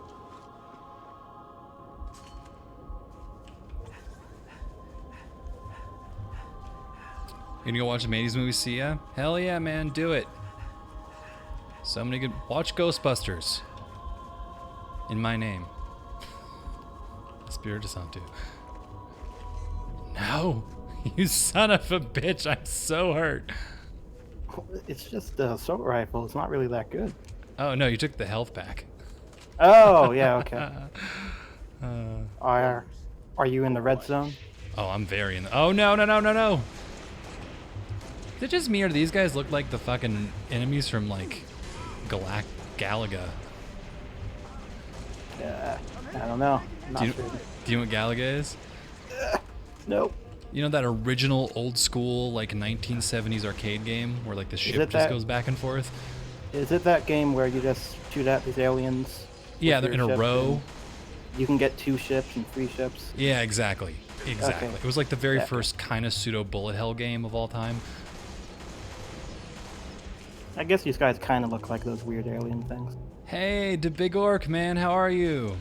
A: You gonna go watch the Mateys movie, see ya? Hell yeah, man, do it. So many good. Watch Ghostbusters. In my name. Spiritus Santo. No! You son of a bitch, I'm so hurt.
B: It's just the assault rifle. It's not really that good.
A: Oh no, you took the health back.
B: Oh, yeah, okay. Are you in the red zone?
A: Oh, I'm very in the. Oh no, no, no, no, no! Is it just me or do these guys look like the fucking enemies from like Galaga?
B: I don't know. I'm not
A: Do you,
B: sure.
A: do you know what Galaga is?
B: Nope.
A: You know that original old school like 1970s arcade game where like the ship
B: it
A: just
B: that-
A: goes back and forth?
B: Is it that game where you just shoot at these aliens?
A: Yeah,
B: with
A: they're in
B: your
A: a
B: ship
A: row.
B: and You can get 2 ships and 3 ships.
A: Yeah, exactly. Exactly.
B: Okay.
A: It was like the very
B: Yeah.
A: first kind of pseudo bullet hell game of all time.
B: I guess these guys kind of look like those weird alien things.
A: Hey, the big orc, man, how are you?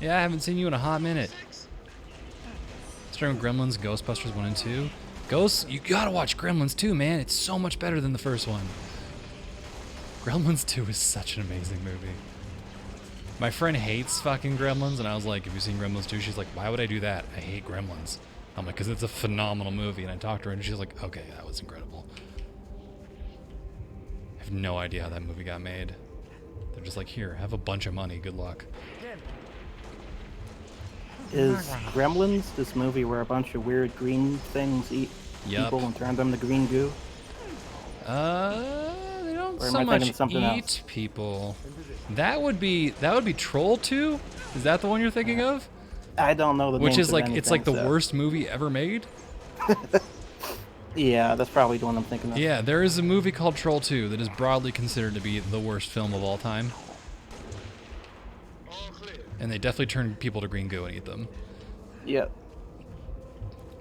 A: Yeah, I haven't seen you in a hot minute. Starting with Gremlins, Ghostbusters 1 and 2. You gotta watch Gremlins 2, man. It's so much better than the first one. Gremlins 2 is such an amazing movie. My friend hates fucking Gremlins, and I was like, have you seen Gremlins 2? She's like, why would I do that? I hate Gremlins. I'm like, because it's a phenomenal movie. And I talked to her, and she's like, okay, that was incredible. I have no idea how that movie got made. They're just like, here, have a bunch of money. Good luck.
B: Is Gremlins this movie where a bunch of weird green things eat
A: Yup.
B: people and turn them to green goo?
A: They don't
B: Or am
A: so
B: I
A: much
B: thinking of something
A: eat
B: else?
A: people. That would be Troll 2? Is that the one you're thinking of?
B: I don't know the
A: Which
B: names
A: is
B: of
A: like it's like the
B: anything, so-
A: worst movie ever made?
B: Yeah, that's probably the one I'm thinking of.
A: Yeah, there is a movie called Troll 2 that is broadly considered to be the worst film of all time. And they definitely turn people to green goo and eat them.
B: Yep.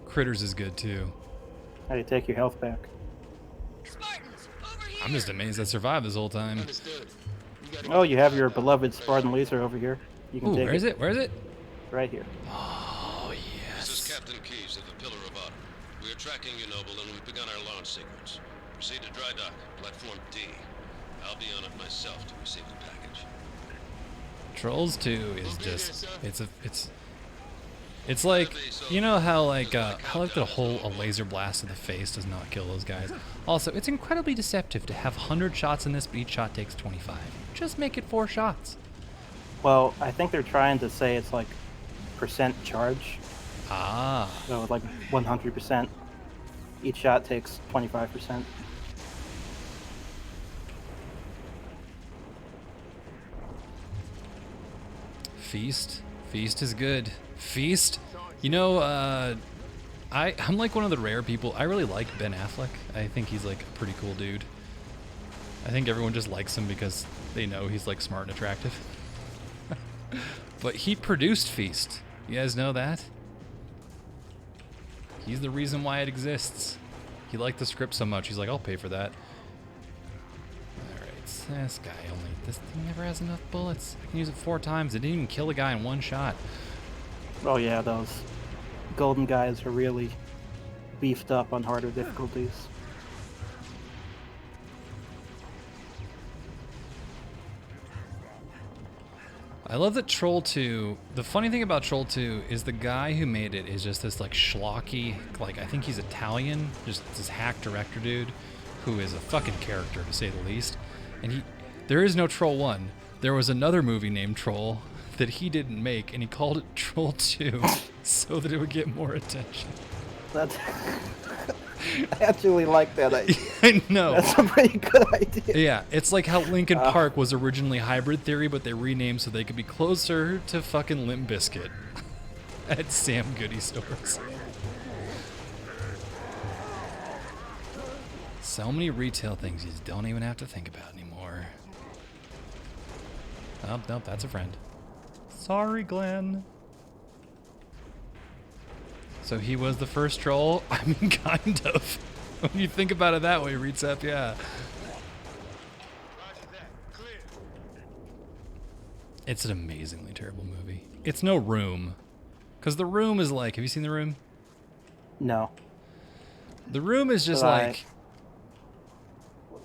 A: Critters is good too.
B: How do you take your health back?
A: I'm just amazed I survived this whole time.
B: Oh, you have your beloved Spartan laser over here. You can
A: Ooh,
B: take
A: where is it? Where is it?
B: Right here.
A: Oh, yes.
J: This is Captain Keyes of the Pillar of Honor. We are tracking you, Noble, and we've begun our launch sequence. Proceed to dry dock, platform D. I'll be on it myself to receive the package.
A: Trolls 2 is just it's like, you know how like a laser blast to the face does not kill those guys. Also, it's incredibly deceptive to have 100 shots in this, but each shot takes 25. Just make it 4 shots.
B: Well, I think they're trying to say it's like percent charge.
A: Ah.
B: So like 100%. Each shot takes 25%.
A: Feast is good. Feast, you know, I'm like one of the rare people. I really like Ben Affleck. I think he's like a pretty cool dude. I think everyone just likes him because they know he's like smart and attractive. But he produced Feast. You guys know that? He's the reason why it exists. He liked the script so much, he's like, I'll pay for that. Alright, this guy only... This thing never has enough bullets. I can use it 4 times. It didn't even kill a guy in 1 shot.
B: Oh yeah, those golden guys are really beefed up on harder difficulties.
A: I love that Troll 2, the funny thing about Troll 2 is the guy who made it is just this like schlocky, like I think he's Italian, just this hack director dude who is a fucking character to say the least. And there is no Troll 1. There was another movie named Troll that he didn't make and he called it Troll 2 so that it would get more attention.
B: That's I actually like that idea.
A: I know.
B: That's a pretty good idea.
A: Yeah, it's like how Linkin Park was originally Hybrid Theory, but they renamed so they could be closer to fucking Limp Bizkit at Sam Goody stores. So many retail things you just don't even have to think about anymore. Oh, nope, that's a friend. Sorry, Glenn. So he was the first troll? I mean, kind of. When you think about it that way, Recep, yeah. It's an amazingly terrible movie. It's no Room. Because The Room is like, have you seen The Room?
B: No.
A: The Room is just
B: But
A: like,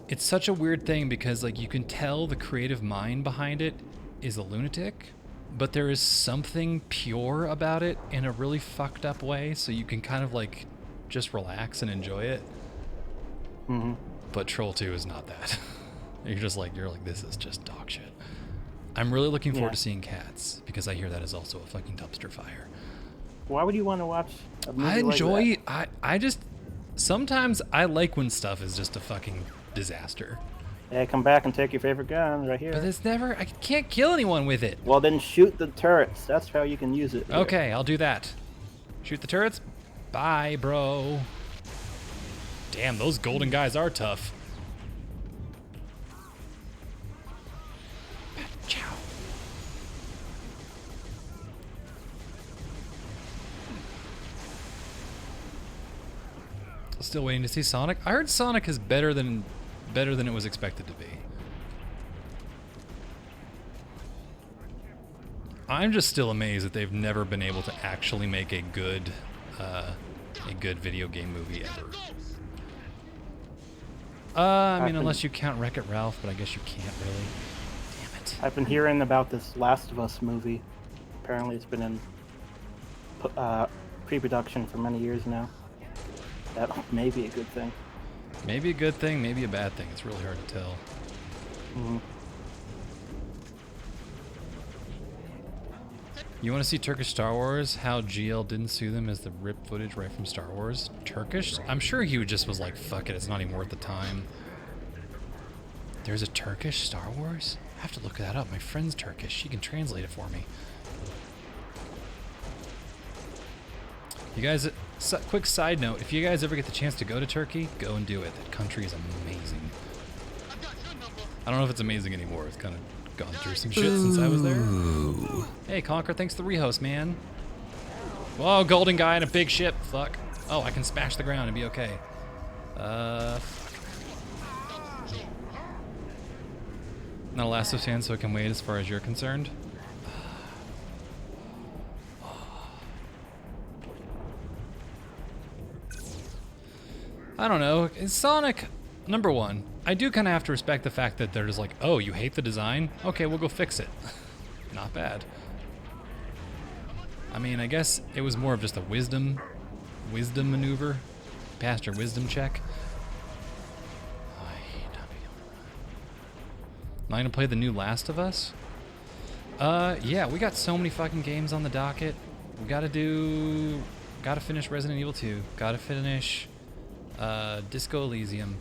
A: it's such a weird thing because like you can tell the creative mind behind it is a lunatic, but there is something pure about it in a really fucked up way, so you can kind of like just relax and enjoy it.
B: Mm-hmm.
A: But Troll 2 is not that. You're like, this is just dog shit. I'm really looking forward to seeing Cats, because I hear that is also a fucking dumpster fire.
B: Why would you want to watch a movie
A: I enjoy,
B: like that?
A: I just, sometimes I like when stuff is just a fucking disaster.
B: Hey, come back and take your favorite gun right here.
A: But it's never, I can't kill anyone with it.
B: Well, then shoot the turrets. That's how you can use it. Here.
A: Okay, I'll do that. Shoot the turrets? Bye, bro. Damn, those golden guys are tough. Ciao. Still waiting to see Sonic. I heard Sonic is better than it was expected to be. I'm just still amazed that they've never been able to actually make a good video game movie ever. I mean, unless you count Wreck-It Ralph, but I guess you can't really. Damn it.
B: I've been hearing about this Last of Us movie. Apparently it's been in pre-production for many years now. That may be a good thing.
A: Maybe a good thing, maybe a bad thing. It's really hard to tell.
B: Mm-hmm.
A: You want to see Turkish Star Wars? How GL didn't sue them as the ripped footage right from Star Wars? Turkish? I'm sure he just was like, fuck it, it's not even worth the time. There's a Turkish Star Wars? I have to look that up. My friend's Turkish. She can translate it for me. You guys, quick side note, if you guys ever get the chance to go to Turkey, go and do it. That country is amazing. I don't know if it's amazing anymore. It's kind of gone through some shit since I was there. Hey, Conquer, thanks to the rehost, man. Whoa, golden guy in a big ship. Fuck. Oh, I can smash the ground and be okay. Fuck. Not a Last of Us fan, so I can wait as far as you're concerned. I don't know. Sonic, number one, I do kind of have to respect the fact that they're just like, oh, you hate the design? Okay, we'll go fix it. Not bad. I mean, I guess it was more of just a wisdom maneuver. Passed your wisdom check. Am I gonna play the new Last of Us? Yeah, we got so many fucking games on the docket. We gotta finish Resident Evil 2. Gotta finish Disco Elysium,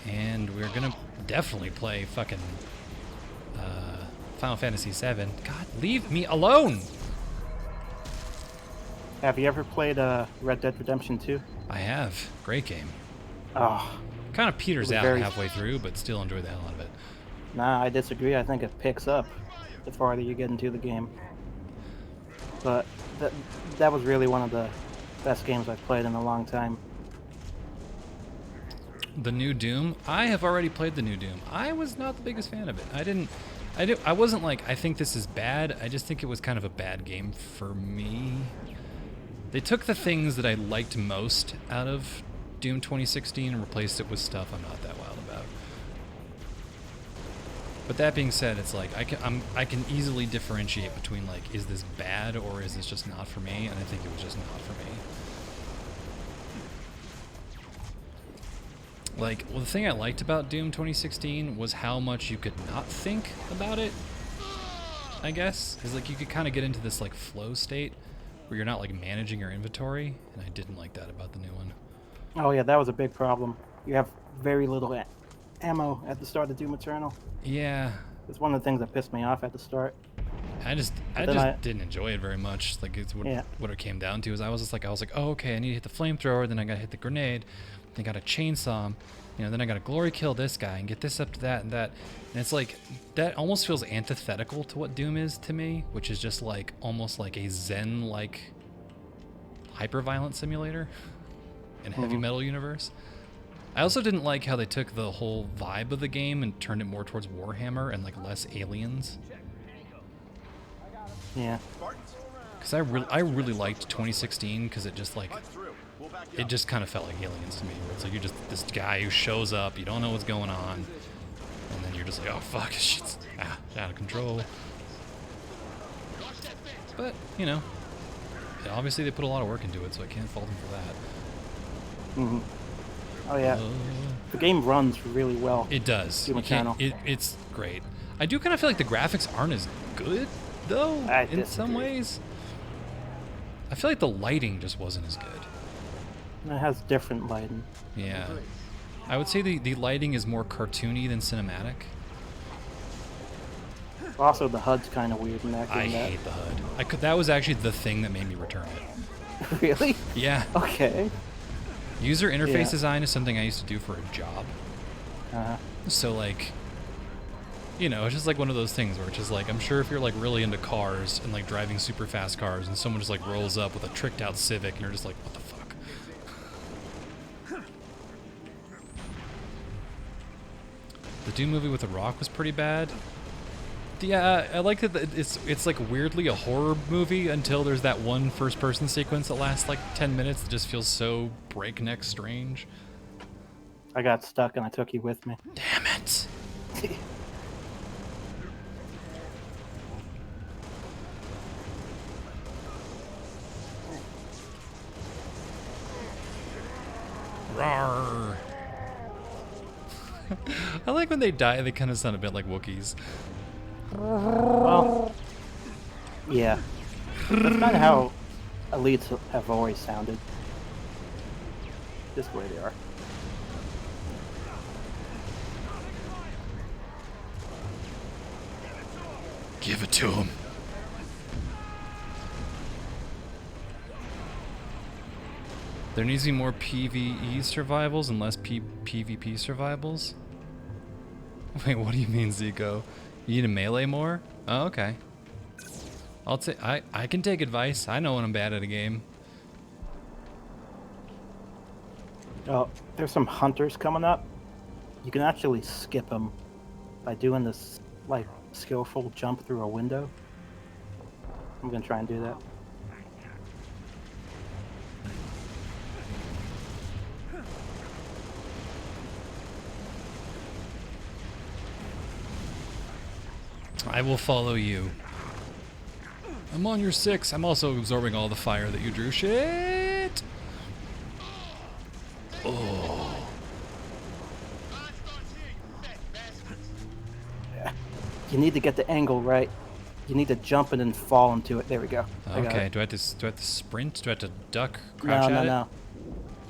A: and we're gonna definitely play fucking Final Fantasy VII. God, leave me alone!
B: Have you ever played Red Dead Redemption 2?
A: I have. Great game.
B: Oh.
A: Kind of peters out halfway through, but still enjoy the hell out of it.
B: Nah, I disagree. I think it picks up the farther you get into the game. But that was really one of the best games I've played in a long time.
A: The new Doom? I have already played the new Doom. I was not the biggest fan of it. I wasn't like, I think this is bad. I just think it was kind of a bad game for me. They took the things that I liked most out of Doom 2016 and replaced it with stuff I'm not that wild about. But that being said, it's like I can easily differentiate between like, is this bad or is this just not for me? And I think it was just not for me. Like, well, the thing I liked about Doom 2016 was how much you could not think about it, I guess. Is like you could kind of get into this like flow state where you're not like managing your inventory, and I didn't like that about the new one.
B: Oh yeah, that was a big problem. You have very little ammo at the start of Doom Eternal.
A: Yeah.
B: It's one of the things that pissed me off at the start.
A: I just didn't enjoy it very much. Like it's what it came down to is I was like, oh, okay, I need to hit the flamethrower, then I gotta hit the grenade, then I gotta chainsaw him, then I gotta glory kill this guy and get this up to that and that. And it's like, that almost feels antithetical to what Doom is to me, which is just like, almost like a Zen-like hyper-violent simulator in heavy metal universe. I also didn't like how they took the whole vibe of the game and turned it more towards Warhammer and like less aliens.
B: Yeah.
A: Because I really liked 2016 because it just like, it just kind of felt like aliens to me. Where it's like you're just this guy who shows up, you don't know what's going on, and then you're just like, oh fuck, shit's out of control. But, obviously they put a lot of work into it, so I can't fault them for that.
B: Mm-hmm. Oh yeah, the game runs really well.
A: It does.
B: Doom Eternal.
A: It's great. I do kind of feel like the graphics aren't as good, though, in some ways. I feel like the lighting just wasn't as good.
B: It has different lighting.
A: Yeah. I would say the lighting is more cartoony than cinematic.
B: Also, the HUD's kind of weird in that game.
A: I hate the HUD. That was actually the thing that made me return it.
B: Really?
A: Yeah.
B: Okay.
A: User interface design is something I used to do for a job. So like, it's just like one of those things where it's just like, I'm sure if you're like really into cars and like driving super fast cars and someone just like rolls up with a tricked out Civic and you're just like, what the fuck? The Doom movie with The Rock was pretty bad. Yeah, I like that it's like weirdly a horror movie until there's that one first person sequence that lasts like 10 minutes that just feels so breakneck strange.
B: I got stuck and I took you with me.
A: Damn it. Rawr. I like when they die, they kind of sound a bit like Wookiees.
B: Well, yeah. That's kind of how elites have always sounded. Just the way they are.
A: Give it to him. There needs to be more PvE survivals and less PvP survivals. Wait, what do you mean, Zico? You need to melee more? Oh, okay. I can take advice. I know when I'm bad at a game.
B: Oh, there's some hunters coming up. You can actually skip them by doing this, like, skillful jump through a window. I'm gonna try and do that.
A: I will follow you. I'm on your 6. I'm also absorbing all the fire that you drew. Shit! Oh.
B: You need to get the angle right. You need to jump and then fall into it. There we go.
A: Okay, do I have to sprint? Do I have to duck, crouch at it?
B: No.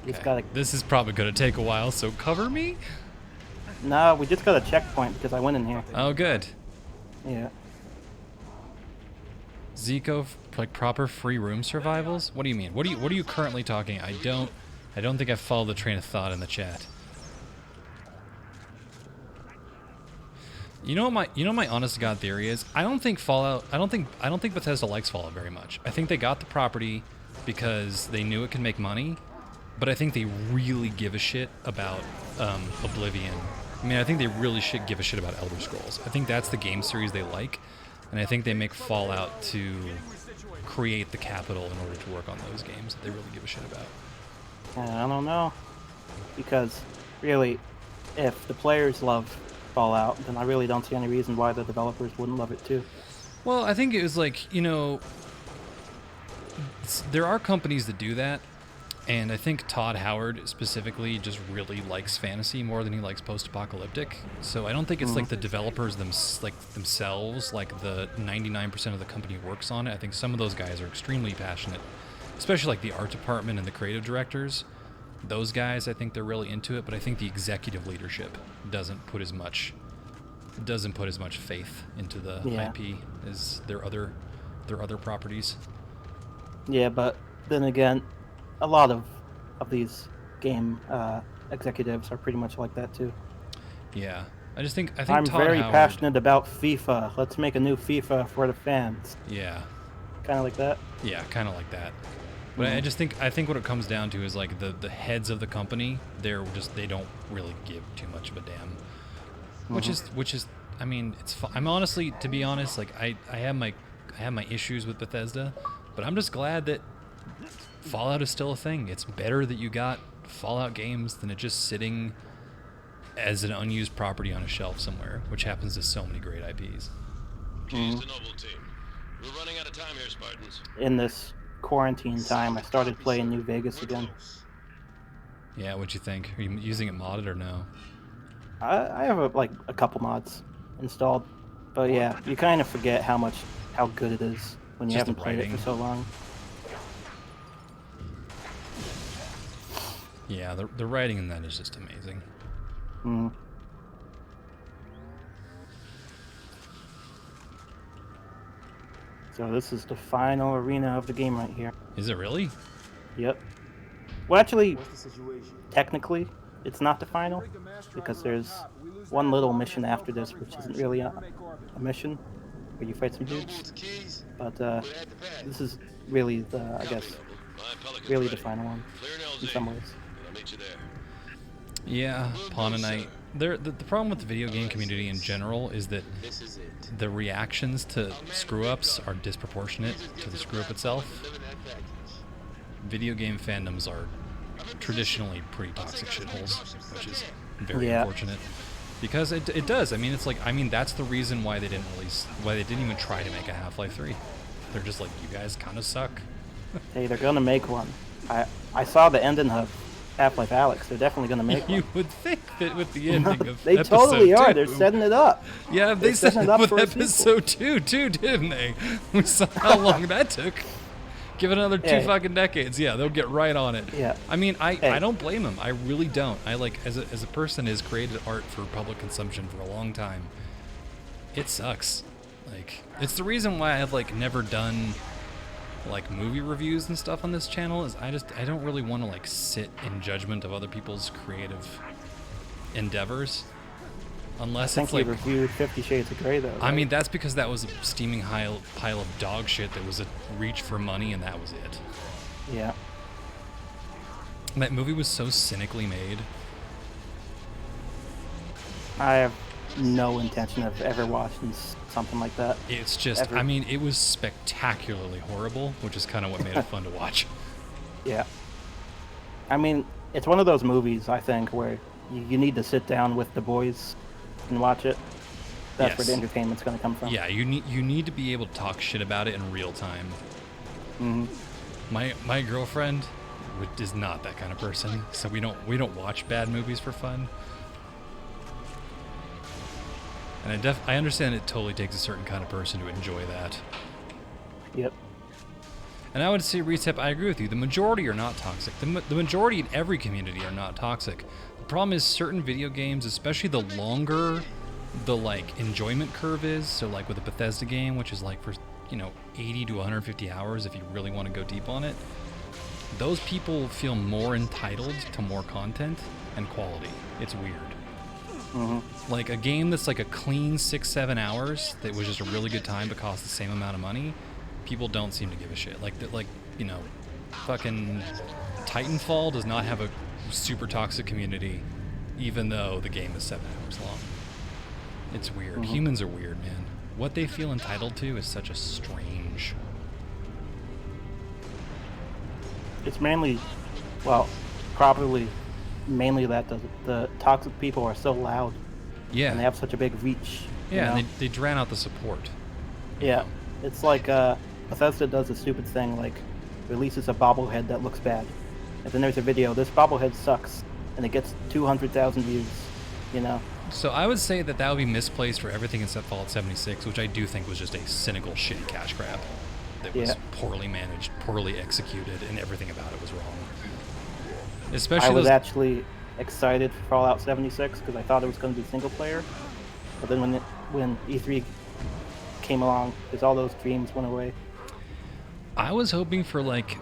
B: You just gotta...
A: This is probably going to take a while, so cover me?
B: No, we just got a checkpoint because I went in here.
A: Oh, good.
B: Yeah.
A: Zico, like proper free room survivals? What do you mean? What are you currently talking? I don't think I followed the train of thought in the chat. You know my honest to God theory is I don't think Bethesda likes Fallout very much. I think they got the property because they knew it could make money, but I think they really give a shit about Oblivion. I mean, I think they really should give a shit about Elder Scrolls. I think that's the game series they like, and I think they make Fallout to create the capital in order to work on those games that they really give a shit about.
B: I don't know, because really, if the players love Fallout, then I really don't see any reason why the developers wouldn't love it too.
A: Well, I think it was like, there are companies that do that, and I think Todd Howard specifically just really likes fantasy more than he likes post-apocalyptic. So I don't think it's like the developers themselves, like the 99% of the company works on it. I think some of those guys are extremely passionate, especially like the art department and the creative directors. Those guys, I think they're really into it, but I think the executive leadership doesn't put as much faith into the IP as their other properties.
B: Yeah, but then again, a lot of these game executives are pretty much like that too.
A: Yeah, I think
B: I'm
A: Todd
B: very
A: Howard,
B: passionate about FIFA. Let's make a new FIFA for the fans.
A: Yeah.
B: Kind of like that.
A: Yeah, kind of like that. But I think what it comes down to is like the heads of the company, they don't really give too much of a damn. Which is I mean, it's I'm honestly, to be honest, like I have my issues with Bethesda, but I'm just glad that Fallout is still a thing. It's better that you got Fallout games than it just sitting as an unused property on a shelf somewhere, which happens to so many great IPs.
J: Keys to Noble Team. We're running out of time here, Spartans.
B: In this quarantine time, I started playing New Vegas again.
A: Yeah, what'd you think? Are you using it modded or no?
B: I have a couple mods installed, but yeah, you kind of forget how good it is when you haven't played it for so long.
A: Yeah, the writing in that is just amazing.
B: So this is the final arena of the game right here.
A: Is it really?
B: Yep. Well, actually, technically, it's not the final, because there's one little mission after this, which isn't really a mission, where you fight some dudes. But this is really I guess, really the final one, in some ways.
A: Yeah, Pawn and Knight. The problem with the video game community in general is that the reactions to screw-ups are disproportionate to the screw-up itself. Video game fandoms are traditionally pretty toxic shitholes, which is very unfortunate. Because it does. I mean, that's the reason why they didn't even try to make a Half-Life 3. They're just like, you guys kind of suck.
B: Hey, they're gonna make one. I saw the ending of Half-Life Alyx. They're definitely gonna make one.
A: You would think that with the ending of
B: they
A: episode
B: totally are.
A: 2.
B: They're setting it up.
A: Yeah, they set it up with episode 2 too, didn't they? We saw how long that took. Give it another 2 fucking decades. Yeah, they'll get right on it.
B: Yeah.
A: I mean, I don't blame them. I really don't. I as a person who's created art for public consumption for a long time, it sucks. Like, it's the reason why I've never done movie reviews and stuff on this channel, is I don't really want to sit in judgment of other people's creative endeavors, unless
B: I think you reviewed 50 Shades of Grey though. Right?
A: I mean, that's because that was a steaming pile of dog shit that was a reach for money, and that was it.
B: Yeah.
A: That movie was so cynically made.
B: I have no intention of ever watching something like that.
A: It's just, ever. I mean, it was spectacularly horrible, which is kind of what made it fun to watch.
B: Yeah. I mean, it's one of those movies, I think, where you need to sit down with the boys and watch it. That's where the entertainment's going to come from.
A: Yeah, you need to be able to talk shit about it in real time. My girlfriend is not that kind of person, so we don't watch bad movies for fun. And I understand it totally takes a certain kind of person to enjoy that.
B: Yep.
A: And I would say, Recep, I agree with you. The majority are not toxic. The majority in every community are not toxic. The problem is certain video games, especially the longer the enjoyment curve is. So with a Bethesda game, which is for 80 to 150 hours if you really want to go deep on it, those people feel more entitled to more content and quality. It's weird. Like a game that's like a clean 6-7 hours that was just a really good time but cost the same amount of money, people don't seem to give a shit. Like that, like, you know, fucking Titanfall does not have a super toxic community, even though the game is 7 hours long. It's weird. Humans are weird, man. What they feel entitled to is such a strange.
B: It's mainly, well, probably mainly that the toxic people are so loud.
A: Yeah.
B: And they have such a big reach.
A: Yeah,
B: you know?
A: and they drown out the support.
B: Yeah. It's like Bethesda does a stupid thing, like releases a bobblehead that looks bad. And then there's a video, this bobblehead sucks, and it gets 200,000 views, you know?
A: So I would say that would be misplaced for everything except Fallout 76, which I do think was just a cynical, shitty cash grab that was poorly managed, poorly executed, and everything about it was wrong. Especially
B: I was actually excited for Fallout 76 because I thought it was going to be single player, but then when E3 came along, because all those dreams went away.
A: I was hoping for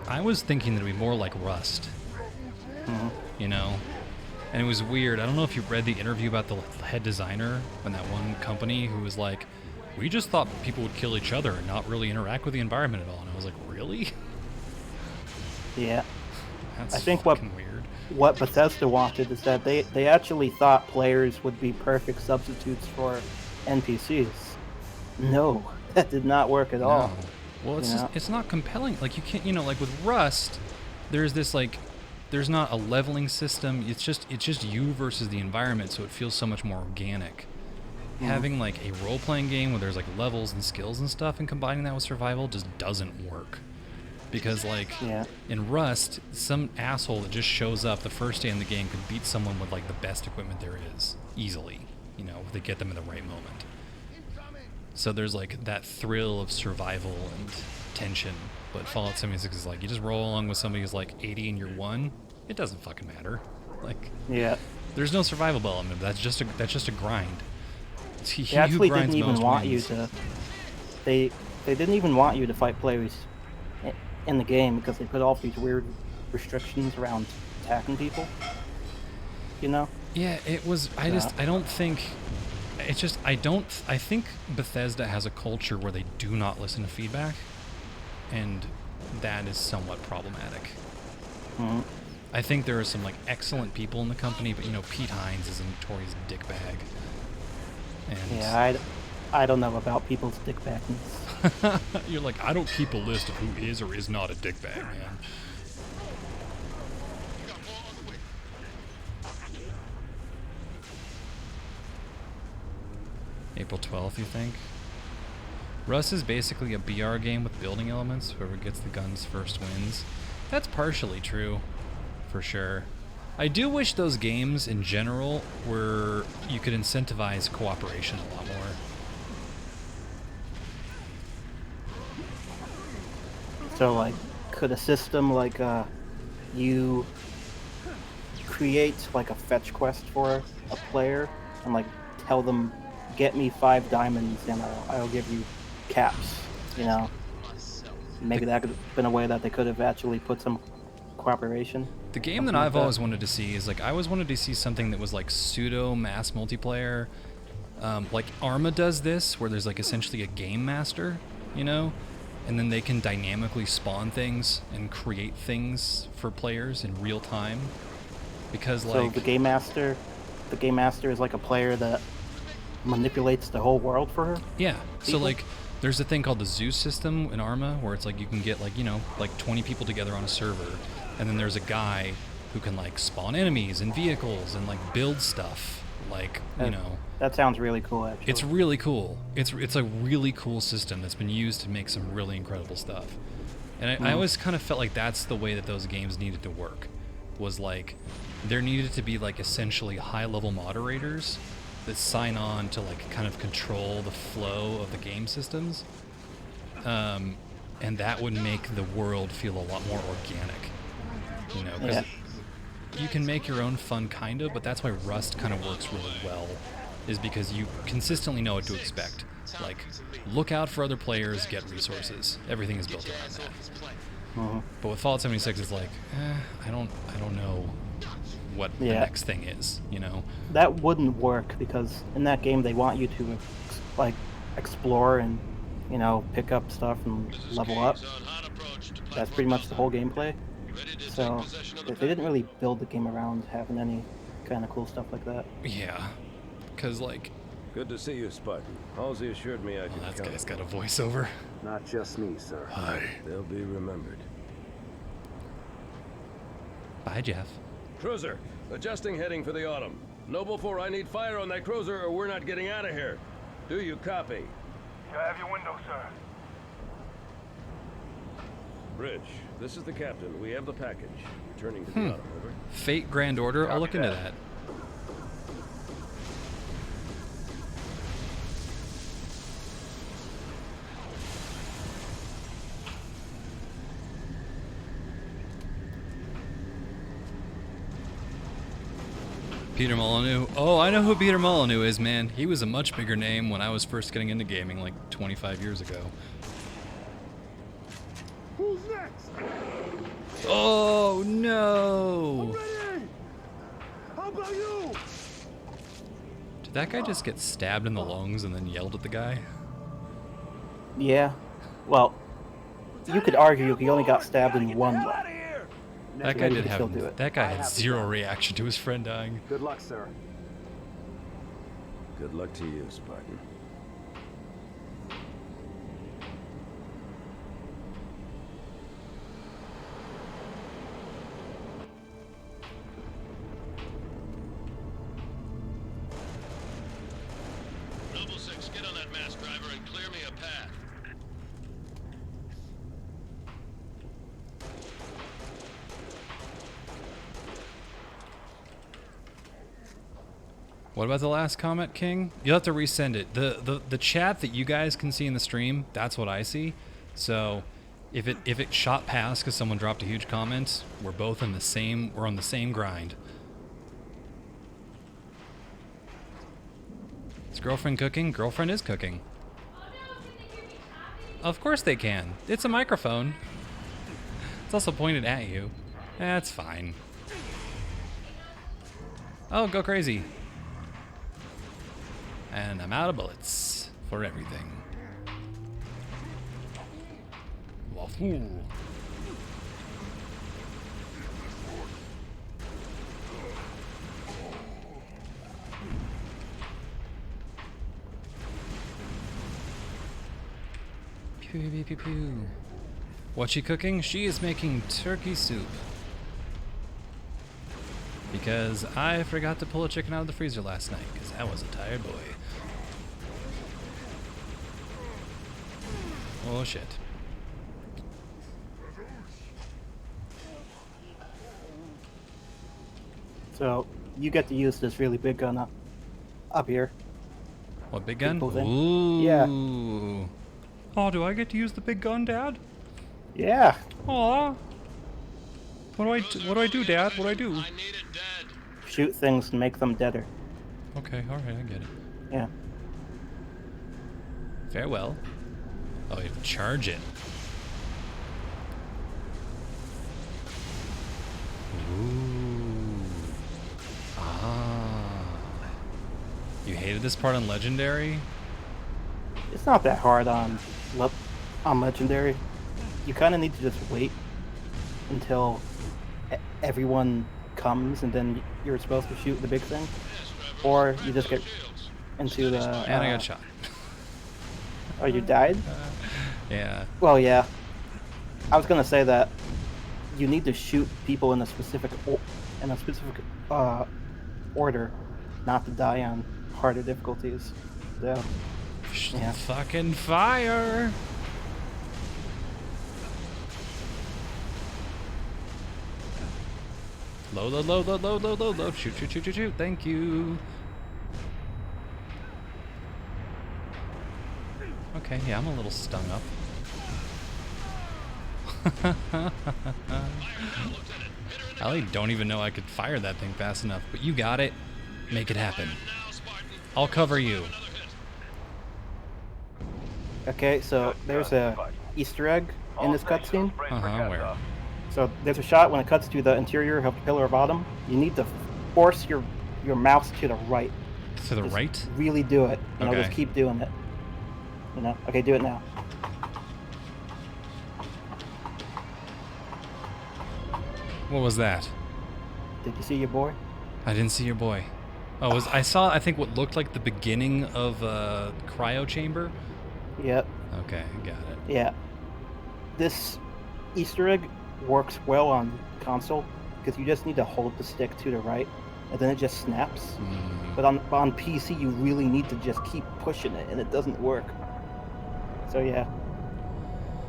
A: I was thinking that it would be more like Rust, you know? And it was weird. I don't know if you read the interview about the head designer in that one company who was like, we just thought people would kill each other and not really interact with the environment at all. And I was like, really?
B: Yeah.
A: That's
B: I think
A: fucking weird.
B: What Bethesda wanted is that they actually thought players would be perfect substitutes for NPCs. No, that did not work at all.
A: Well, it's not compelling. Like, you can't, you know, like with Rust, there's this there's not a leveling system. It's just you versus the environment, so it feels so much more organic. Having like a role-playing game where there's like levels and skills and stuff, and combining that with survival just doesn't work. Because in Rust, some asshole that just shows up the first day in the game could beat someone with like the best equipment there is easily. You know, if they get them in the right moment. So there's like that thrill of survival and tension. But Fallout 76 is like, you just roll along with somebody who's like 80 and you're 1. It doesn't fucking matter. Like, there's no survival element. That's just a grind.
B: They actually didn't even want you to. They didn't even want you to fight players in the game because they put all these weird restrictions around attacking people. You know?
A: Yeah, it was. I don't think. It's just I think Bethesda has a culture where they do not listen to feedback. And that is somewhat problematic. I think there are some like excellent people in the company, but you know, Pete Hines is a notorious dickbag. And
B: I don't know about people's dickbagness.
A: You're like, I don't keep a list of who is or is not a dickbag, man. April 12th, you think? Rust is basically a BR game with building elements. Whoever gets the guns first wins. That's partially true, for sure. I do wish those games in general were, you could incentivize cooperation a lot more.
B: So like, could a system like you create like a fetch quest for a player and like tell them, get me 5 diamonds and I'll give you caps, you know? Maybe that could have been a way that they could have actually put some cooperation.
A: The game that I've always wanted to see is like, I always wanted to see something that was like pseudo mass multiplayer. Like Arma does this, where there's like essentially a game master, you know? And then they can dynamically spawn things and create things for players in real time. Because like...
B: So the game master is like a player that manipulates the whole world for her?
A: Yeah. So like, there's a thing called the Zeus system in Arma, where it's like you can get like, you know, like 20 people together on a server, and then there's a guy who can like spawn enemies and vehicles and like build stuff, like, you know.
B: That sounds really cool, actually.
A: It's really cool. It's a really cool system that's been used to make some really incredible stuff. And I always kind of felt like that's the way that those games needed to work. Was like, there needed to be like essentially high-level moderators that sign on to like kind of control the flow of the game systems. And that would make the world feel a lot more organic. You know, because you can make your own fun kind of, but that's why Rust kind of works really well, is because you consistently know what to expect. Like, look out for other players, get resources. Everything is built around that. But with Fallout 76, it's like, I don't know. what the
B: Yeah.
A: next thing is, you know?
B: That wouldn't work because in that game they want you to like explore and pick up stuff and level up. That's pretty much the whole gameplay. So they didn't really build the game around having any kind of cool stuff like that.
A: Yeah, because like,
K: Good to see you, Spartan. Halsey assured me I could
A: that
K: count
A: guy's
K: on
A: got a voiceover.
C: Not just me, sir.
A: Hi.
K: They'll be remembered.
A: Bye, Jeff.
K: Cruiser, adjusting heading for the Autumn. Noble 4, I need fire on that cruiser or we're not getting out of here. Do you copy?
L: I have your window, sir.
K: Bridge, this is the captain. We have the package. Returning to the Autumn, over.
A: Fate Grand Order. I'll look into that. Peter Molyneux. Oh, I know who Peter Molyneux is, man. He was a much bigger name when I was first getting into gaming like 25 years ago.
L: Who's next?
A: Oh, no!
L: How about you?
A: Did that guy just get stabbed in the lungs and then yelled at the guy?
B: Yeah. Well, you could argue he only got stabbed in one lung.
A: That guy
B: Maybe
A: did
B: he could still do
A: have.
B: it.
A: That guy had zero reaction to his friend dying.
C: Good luck, sir.
K: Good luck to you, Spartan.
J: Noble 6, get on that mass driver and clear me a path.
A: What about the last comment, King? You'll have to resend it. The chat that you guys can see in the stream, that's what I see. So if it shot past because someone dropped a huge comment, we're both in the same. We're on the same grind. Is girlfriend cooking? Girlfriend is cooking. Of course they can. It's a microphone. It's also pointed at you. That's fine. Oh, go crazy. And I'm out of bullets for everything. Wahoo. Pew, pew, pew, pew. What's she cooking? She is making turkey soup. Because I forgot to pull a chicken out of the freezer last night, because I was a tired boy. Oh shit.
B: So you get to use this really big gun up here.
A: What, big gun?
B: People think.
A: Ooh.
B: Yeah.
A: Oh, do I get to use the big gun, Dad?
B: Yeah.
A: Aw. What do I do, Dad? What do I do?
B: Shoot things and make them deader.
A: Okay, alright, I get it.
B: Yeah.
A: Farewell. Oh, you have to charge it. Ooh. Ah. You hated this part on Legendary?
B: It's not that hard on Legendary. You kind of need to just wait until everyone comes and then you're supposed to shoot the big thing. Or you just get into the...
A: And I got shot.
B: Oh, you died?
A: Yeah.
B: Well, yeah. I was gonna say that you need to shoot people in a specific order, not to die on harder difficulties. So, yeah.
A: Fucking fire! Load, load, load, load, load, load, load, load. Shoot, shoot, shoot, shoot, shoot. Thank you. Okay, yeah, I'm a little stung up. I don't even know I could fire that thing fast enough, but you got it. Make it happen. I'll cover you.
B: Okay, so there's a Easter egg in this cutscene.
A: Uh-huh, where?
B: So there's a shot when it cuts to the interior of Pillar of Autumn. You need to force your mouse to the right.
A: To the
B: Just
A: right?
B: Really do it. You know,
A: Okay.
B: just keep doing it. You know? Okay, do it now.
A: What was that?
B: Did you see your boy?
A: I didn't see your boy. Oh, I saw, I think, what looked like the beginning of a cryo chamber.
B: Yep.
A: Okay, got it.
B: Yeah. This Easter egg works well on console because you just need to hold the stick to the right and then it just snaps. But on PC, you really need to just keep pushing it and it doesn't work. So yeah.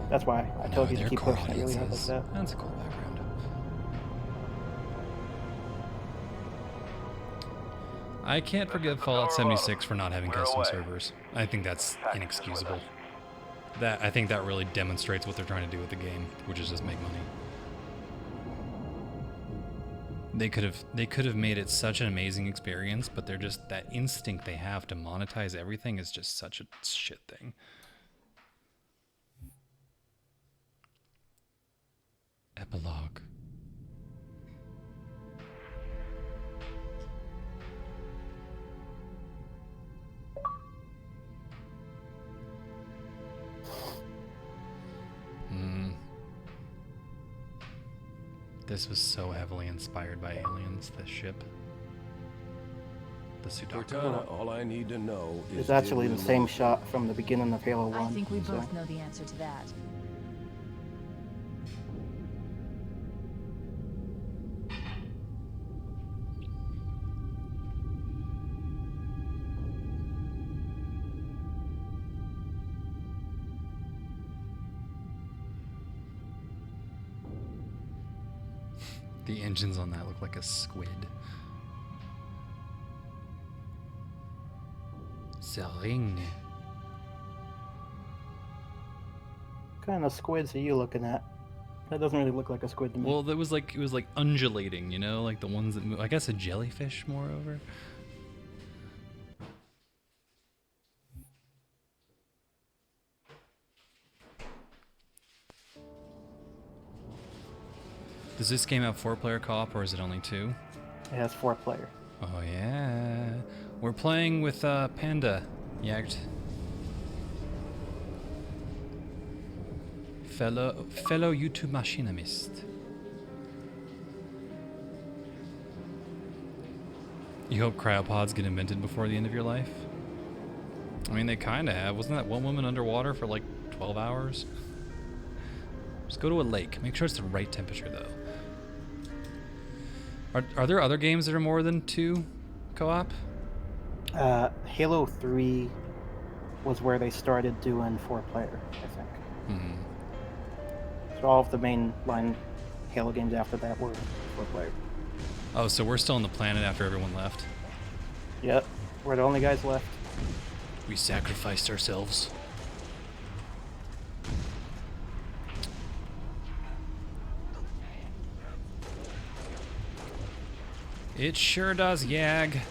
B: That's why I told you to
A: they're
B: keep
A: core
B: pushing it really hard like
A: audiences.
B: that.
A: That's a cool background. I can't forgive Fallout 76 for not having custom servers. I think that's inexcusable. I think that really demonstrates what they're trying to do with the game, which is just make money. They could have made it such an amazing experience, but they're just, that instinct they have to monetize everything is just such a shit thing. Epilogue. This was so heavily inspired by Aliens, this ship. The Sudoku.
K: Cortana, all I need to know is...
B: It's actually the same shot from the beginning of Halo 1.
G: I think we
B: so.
G: both know the answer to that.
A: The engines on that look like a squid. The ring.
B: What kind of squids are you looking at? That doesn't really look like a squid to me.
A: Well, it was like undulating, you know, like the ones that move. I guess a jellyfish, moreover. Does this game have 4-player co-op or is it only 2?
B: It has 4-player.
A: Oh yeah, we're playing with Panda Jagd. Fellow YouTube machinist. You hope cryopods get invented before the end of your life? I mean, they kind of have. Wasn't that one woman underwater for like 12 hours? Just go to a lake. Make sure it's the right temperature, though. Are there other games that are more than 2 co-op?
B: Halo 3 was where they started doing 4-player, I think.
A: Mm-hmm.
B: So all of the mainline Halo games after that were 4-player.
A: Oh, so we're still on the planet after everyone left?
B: Yep, we're the only guys left.
A: We sacrificed ourselves. It sure does, Yag.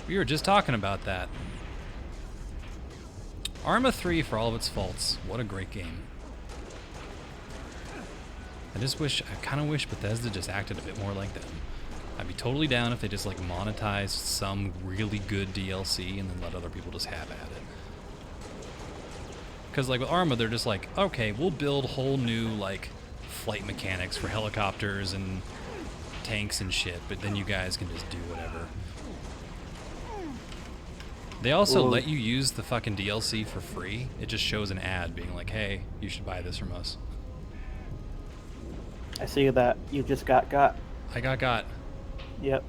A: We were just talking about that. Arma 3, for all of its faults, what a great game. I kind of wish Bethesda just acted a bit more like them. I'd be totally down if they just like monetized some really good DLC and then let other people just have at it. Because like with Arma, they're just like, okay, we'll build whole new like flight mechanics for helicopters and tanks and shit, but then you guys can just do whatever. They also let you use the fucking DLC for free. It just shows an ad being like, hey, you should buy this from us.
B: I see that you just got.
A: I got.
B: Yep.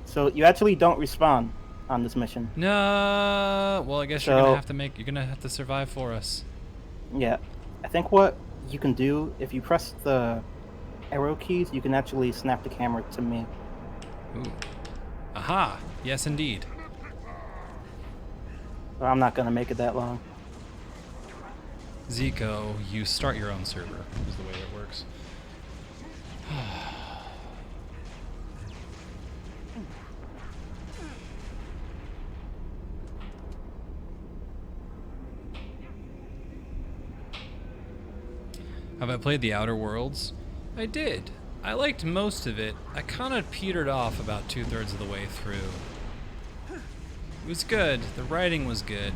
B: So you actually don't respawn on this mission.
A: No. Well, I guess you're gonna have to survive for us.
B: Yeah. I think what you can do if you press the arrow keys, you can actually snap the camera to me.
A: Ooh. Aha! Yes, indeed.
B: Well, I'm not gonna make it that long.
A: Zico, you start your own server, is the way it works. Have I played The Outer Worlds? I did. I liked most of it. I kind of petered off about 2/3 of the way through. It was good. The writing was good.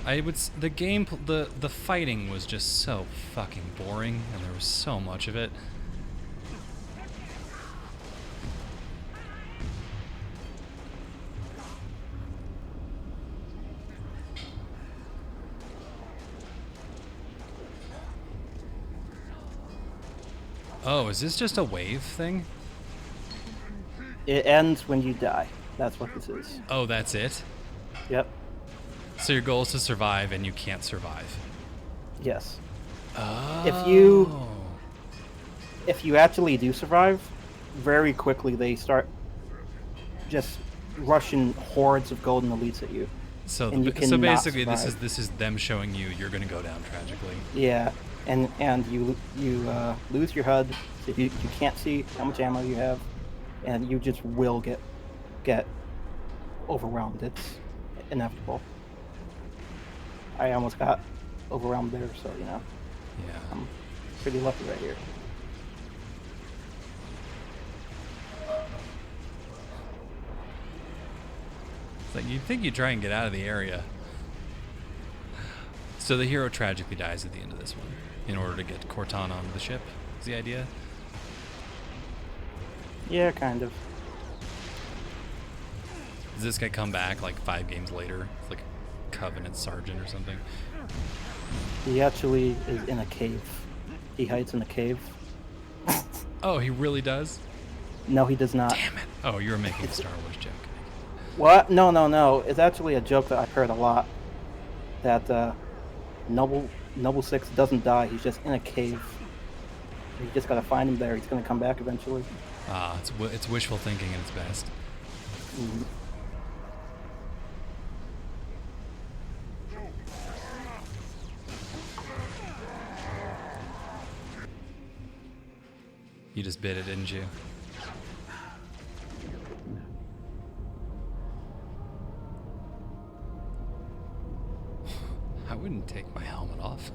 A: The fighting was just so fucking boring, and there was so much of it. Oh, is this just a wave thing?
B: It ends when you die. That's what this is.
A: Oh, that's it?
B: Yep.
A: So your goal is to survive, and you can't survive.
B: Yes.
A: Oh.
B: If you actually do survive, very quickly they start just rushing hordes of golden elites at you.
A: So
B: and you
A: so basically
B: survive.
A: this is them showing you you're gonna go down tragically.
B: Yeah, and you lose your HUD, so you can't see how much ammo you have, and you just will get overwhelmed. It's inevitable. I almost got overwhelmed there, so you know.
A: Yeah.
B: I'm pretty lucky right here.
A: It's like you'd think you'd try and get out of the area. So the hero tragically dies at the end of this one in order to get Cortana onto the ship. Is the idea?
B: Yeah, kind of.
A: Does this guy come back like 5 games later? It's like Covenant Sergeant or something.
B: He actually is in a cave. He hides in a cave.
A: Oh, he really does?
B: No, he does not.
A: Damn it. Oh, you were making a Star Wars joke.
B: What? No. It's actually a joke that I've heard a lot. That Noble 6 doesn't die. He's just in a cave. You just gotta find him there. He's gonna come back eventually.
A: Ah, it's wishful thinking at its best.
B: Mhm.
A: You just bit it, didn't you? I wouldn't take my helmet off.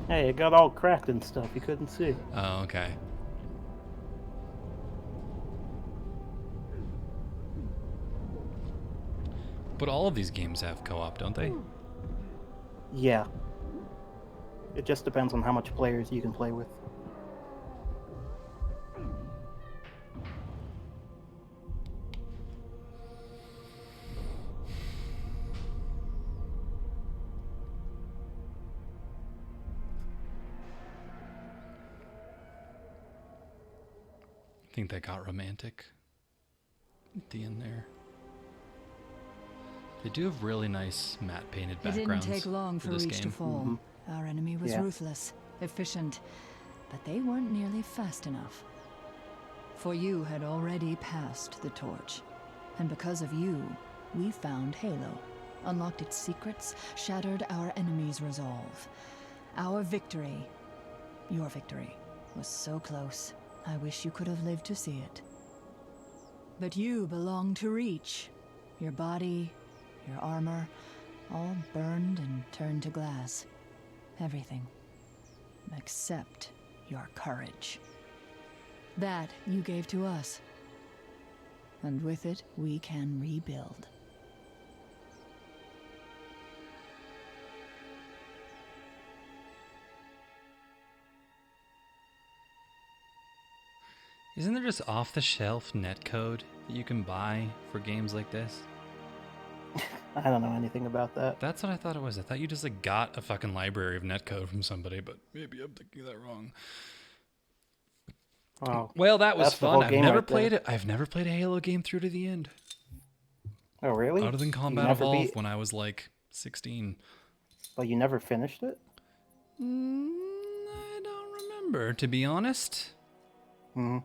B: Hey, it got all cracked and stuff. You couldn't see.
A: Oh, okay. But all of these games have co-op, don't they?
B: Yeah. It just depends on how much players you can play with.
A: I think that got romantic at the end there. They do have really nice matte painted
G: It didn't
A: backgrounds
G: take long for
A: this
G: Reach to
A: game.
G: fall. Our enemy was
B: Yeah.
G: ruthless, efficient, but they weren't nearly fast enough. For you had already passed the torch, and because of you, we found Halo, unlocked its secrets, shattered our enemy's resolve. Our victory, your victory, was so close. I wish you could have lived to see it. But you belong to Reach. Your body, your armor, all burned and turned to glass. Everything. Except your courage. That you gave to us. And with it, we can rebuild.
A: Isn't there just off-the-shelf netcode that you can buy for games like this?
B: I don't know anything about that.
A: That's what I thought it was. I thought you just like got a fucking library of netcode from somebody, but maybe I'm thinking that wrong.
B: Wow.
A: Well, that was
B: That's the
A: fun.
B: whole
A: I've
B: game
A: never
B: right there.
A: played it. I've never played a Halo game through to the end.
B: Oh, really?
A: Other than
B: You
A: Combat
B: never
A: Evolved
B: beat-
A: when I was like 16.
B: Well, you never finished it?
A: I don't remember, to be honest.
B: Hmm.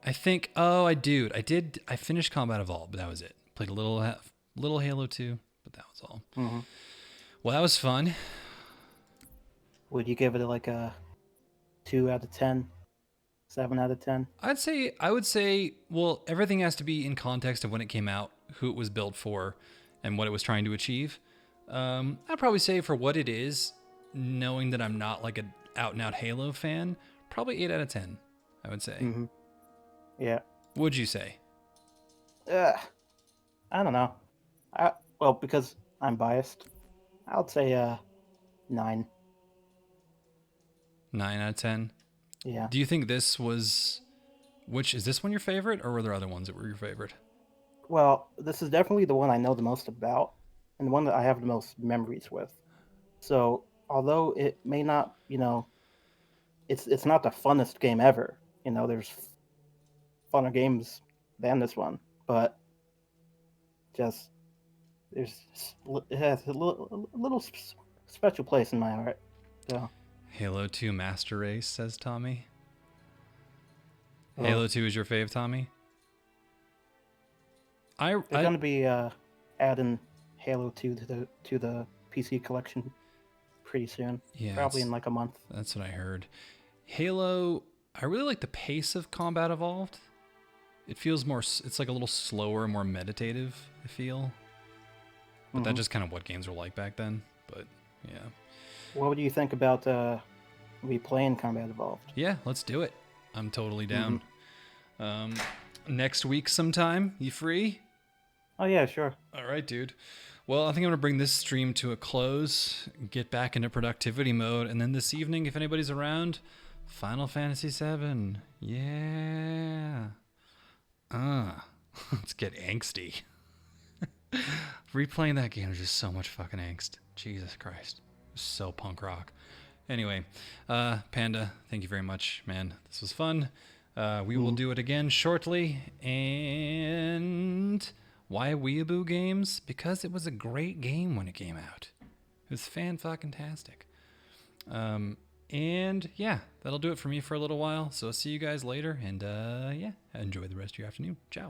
A: I think. Oh, I do. I finished Combat Evolved, but that was it. Played a little Halo 2, but that was all.
B: Mm-hmm.
A: Well, that was fun.
B: Would you give it like a 2 out of 10? 7 out of 10?
A: I would say, well, everything has to be in context of when it came out, who it was built for, and what it was trying to achieve. I'd probably say for what it is, knowing that I'm not like an out-and-out Halo fan, Probably 8 out of 10, I would say.
B: Mm-hmm. Yeah.
A: Would you say?
B: I don't know. Well, because I'm biased, I would say 9.
A: 9 out of 10?
B: Yeah.
A: Do you think this was... is this one your favorite, or were there other ones that were your favorite?
B: Well, this is definitely the one I know the most about, and the one that I have the most memories with. So, although it may not, it's not the funnest game ever. There's funner games than this one, but just it has a little special place in my heart. So.
A: Halo 2 Master Race, says Tommy.
B: Oh.
A: Halo 2 is your fave, Tommy?
B: They're going to be adding Halo 2 to the PC collection pretty soon.
A: Yeah,
B: probably in like a month.
A: That's what I heard. Halo, I really like the pace of Combat Evolved. It feels more, it's like a little slower, more meditative, I feel. But that's just kind of what games were like back then. But yeah.
B: What do you think about replaying Combat Evolved?
A: Yeah, let's do it. I'm totally down. Next week sometime, you free?
B: Oh yeah, sure.
A: All right, dude. Well, I think I'm gonna bring this stream to a close, get back into productivity mode, and then this evening, if anybody's around, Final Fantasy VII. Yeah. Let's get angsty. Replaying that game is just so much fucking angst. Jesus Christ. So punk rock. Anyway, Panda, thank you very much, man. This was fun. We will do it again shortly. And why Weeaboo Games? Because it was a great game when it came out. It was fan-fucking-tastic. And yeah, that'll do it for me for a little while. So see you guys later. And yeah, enjoy the rest of your afternoon. Ciao.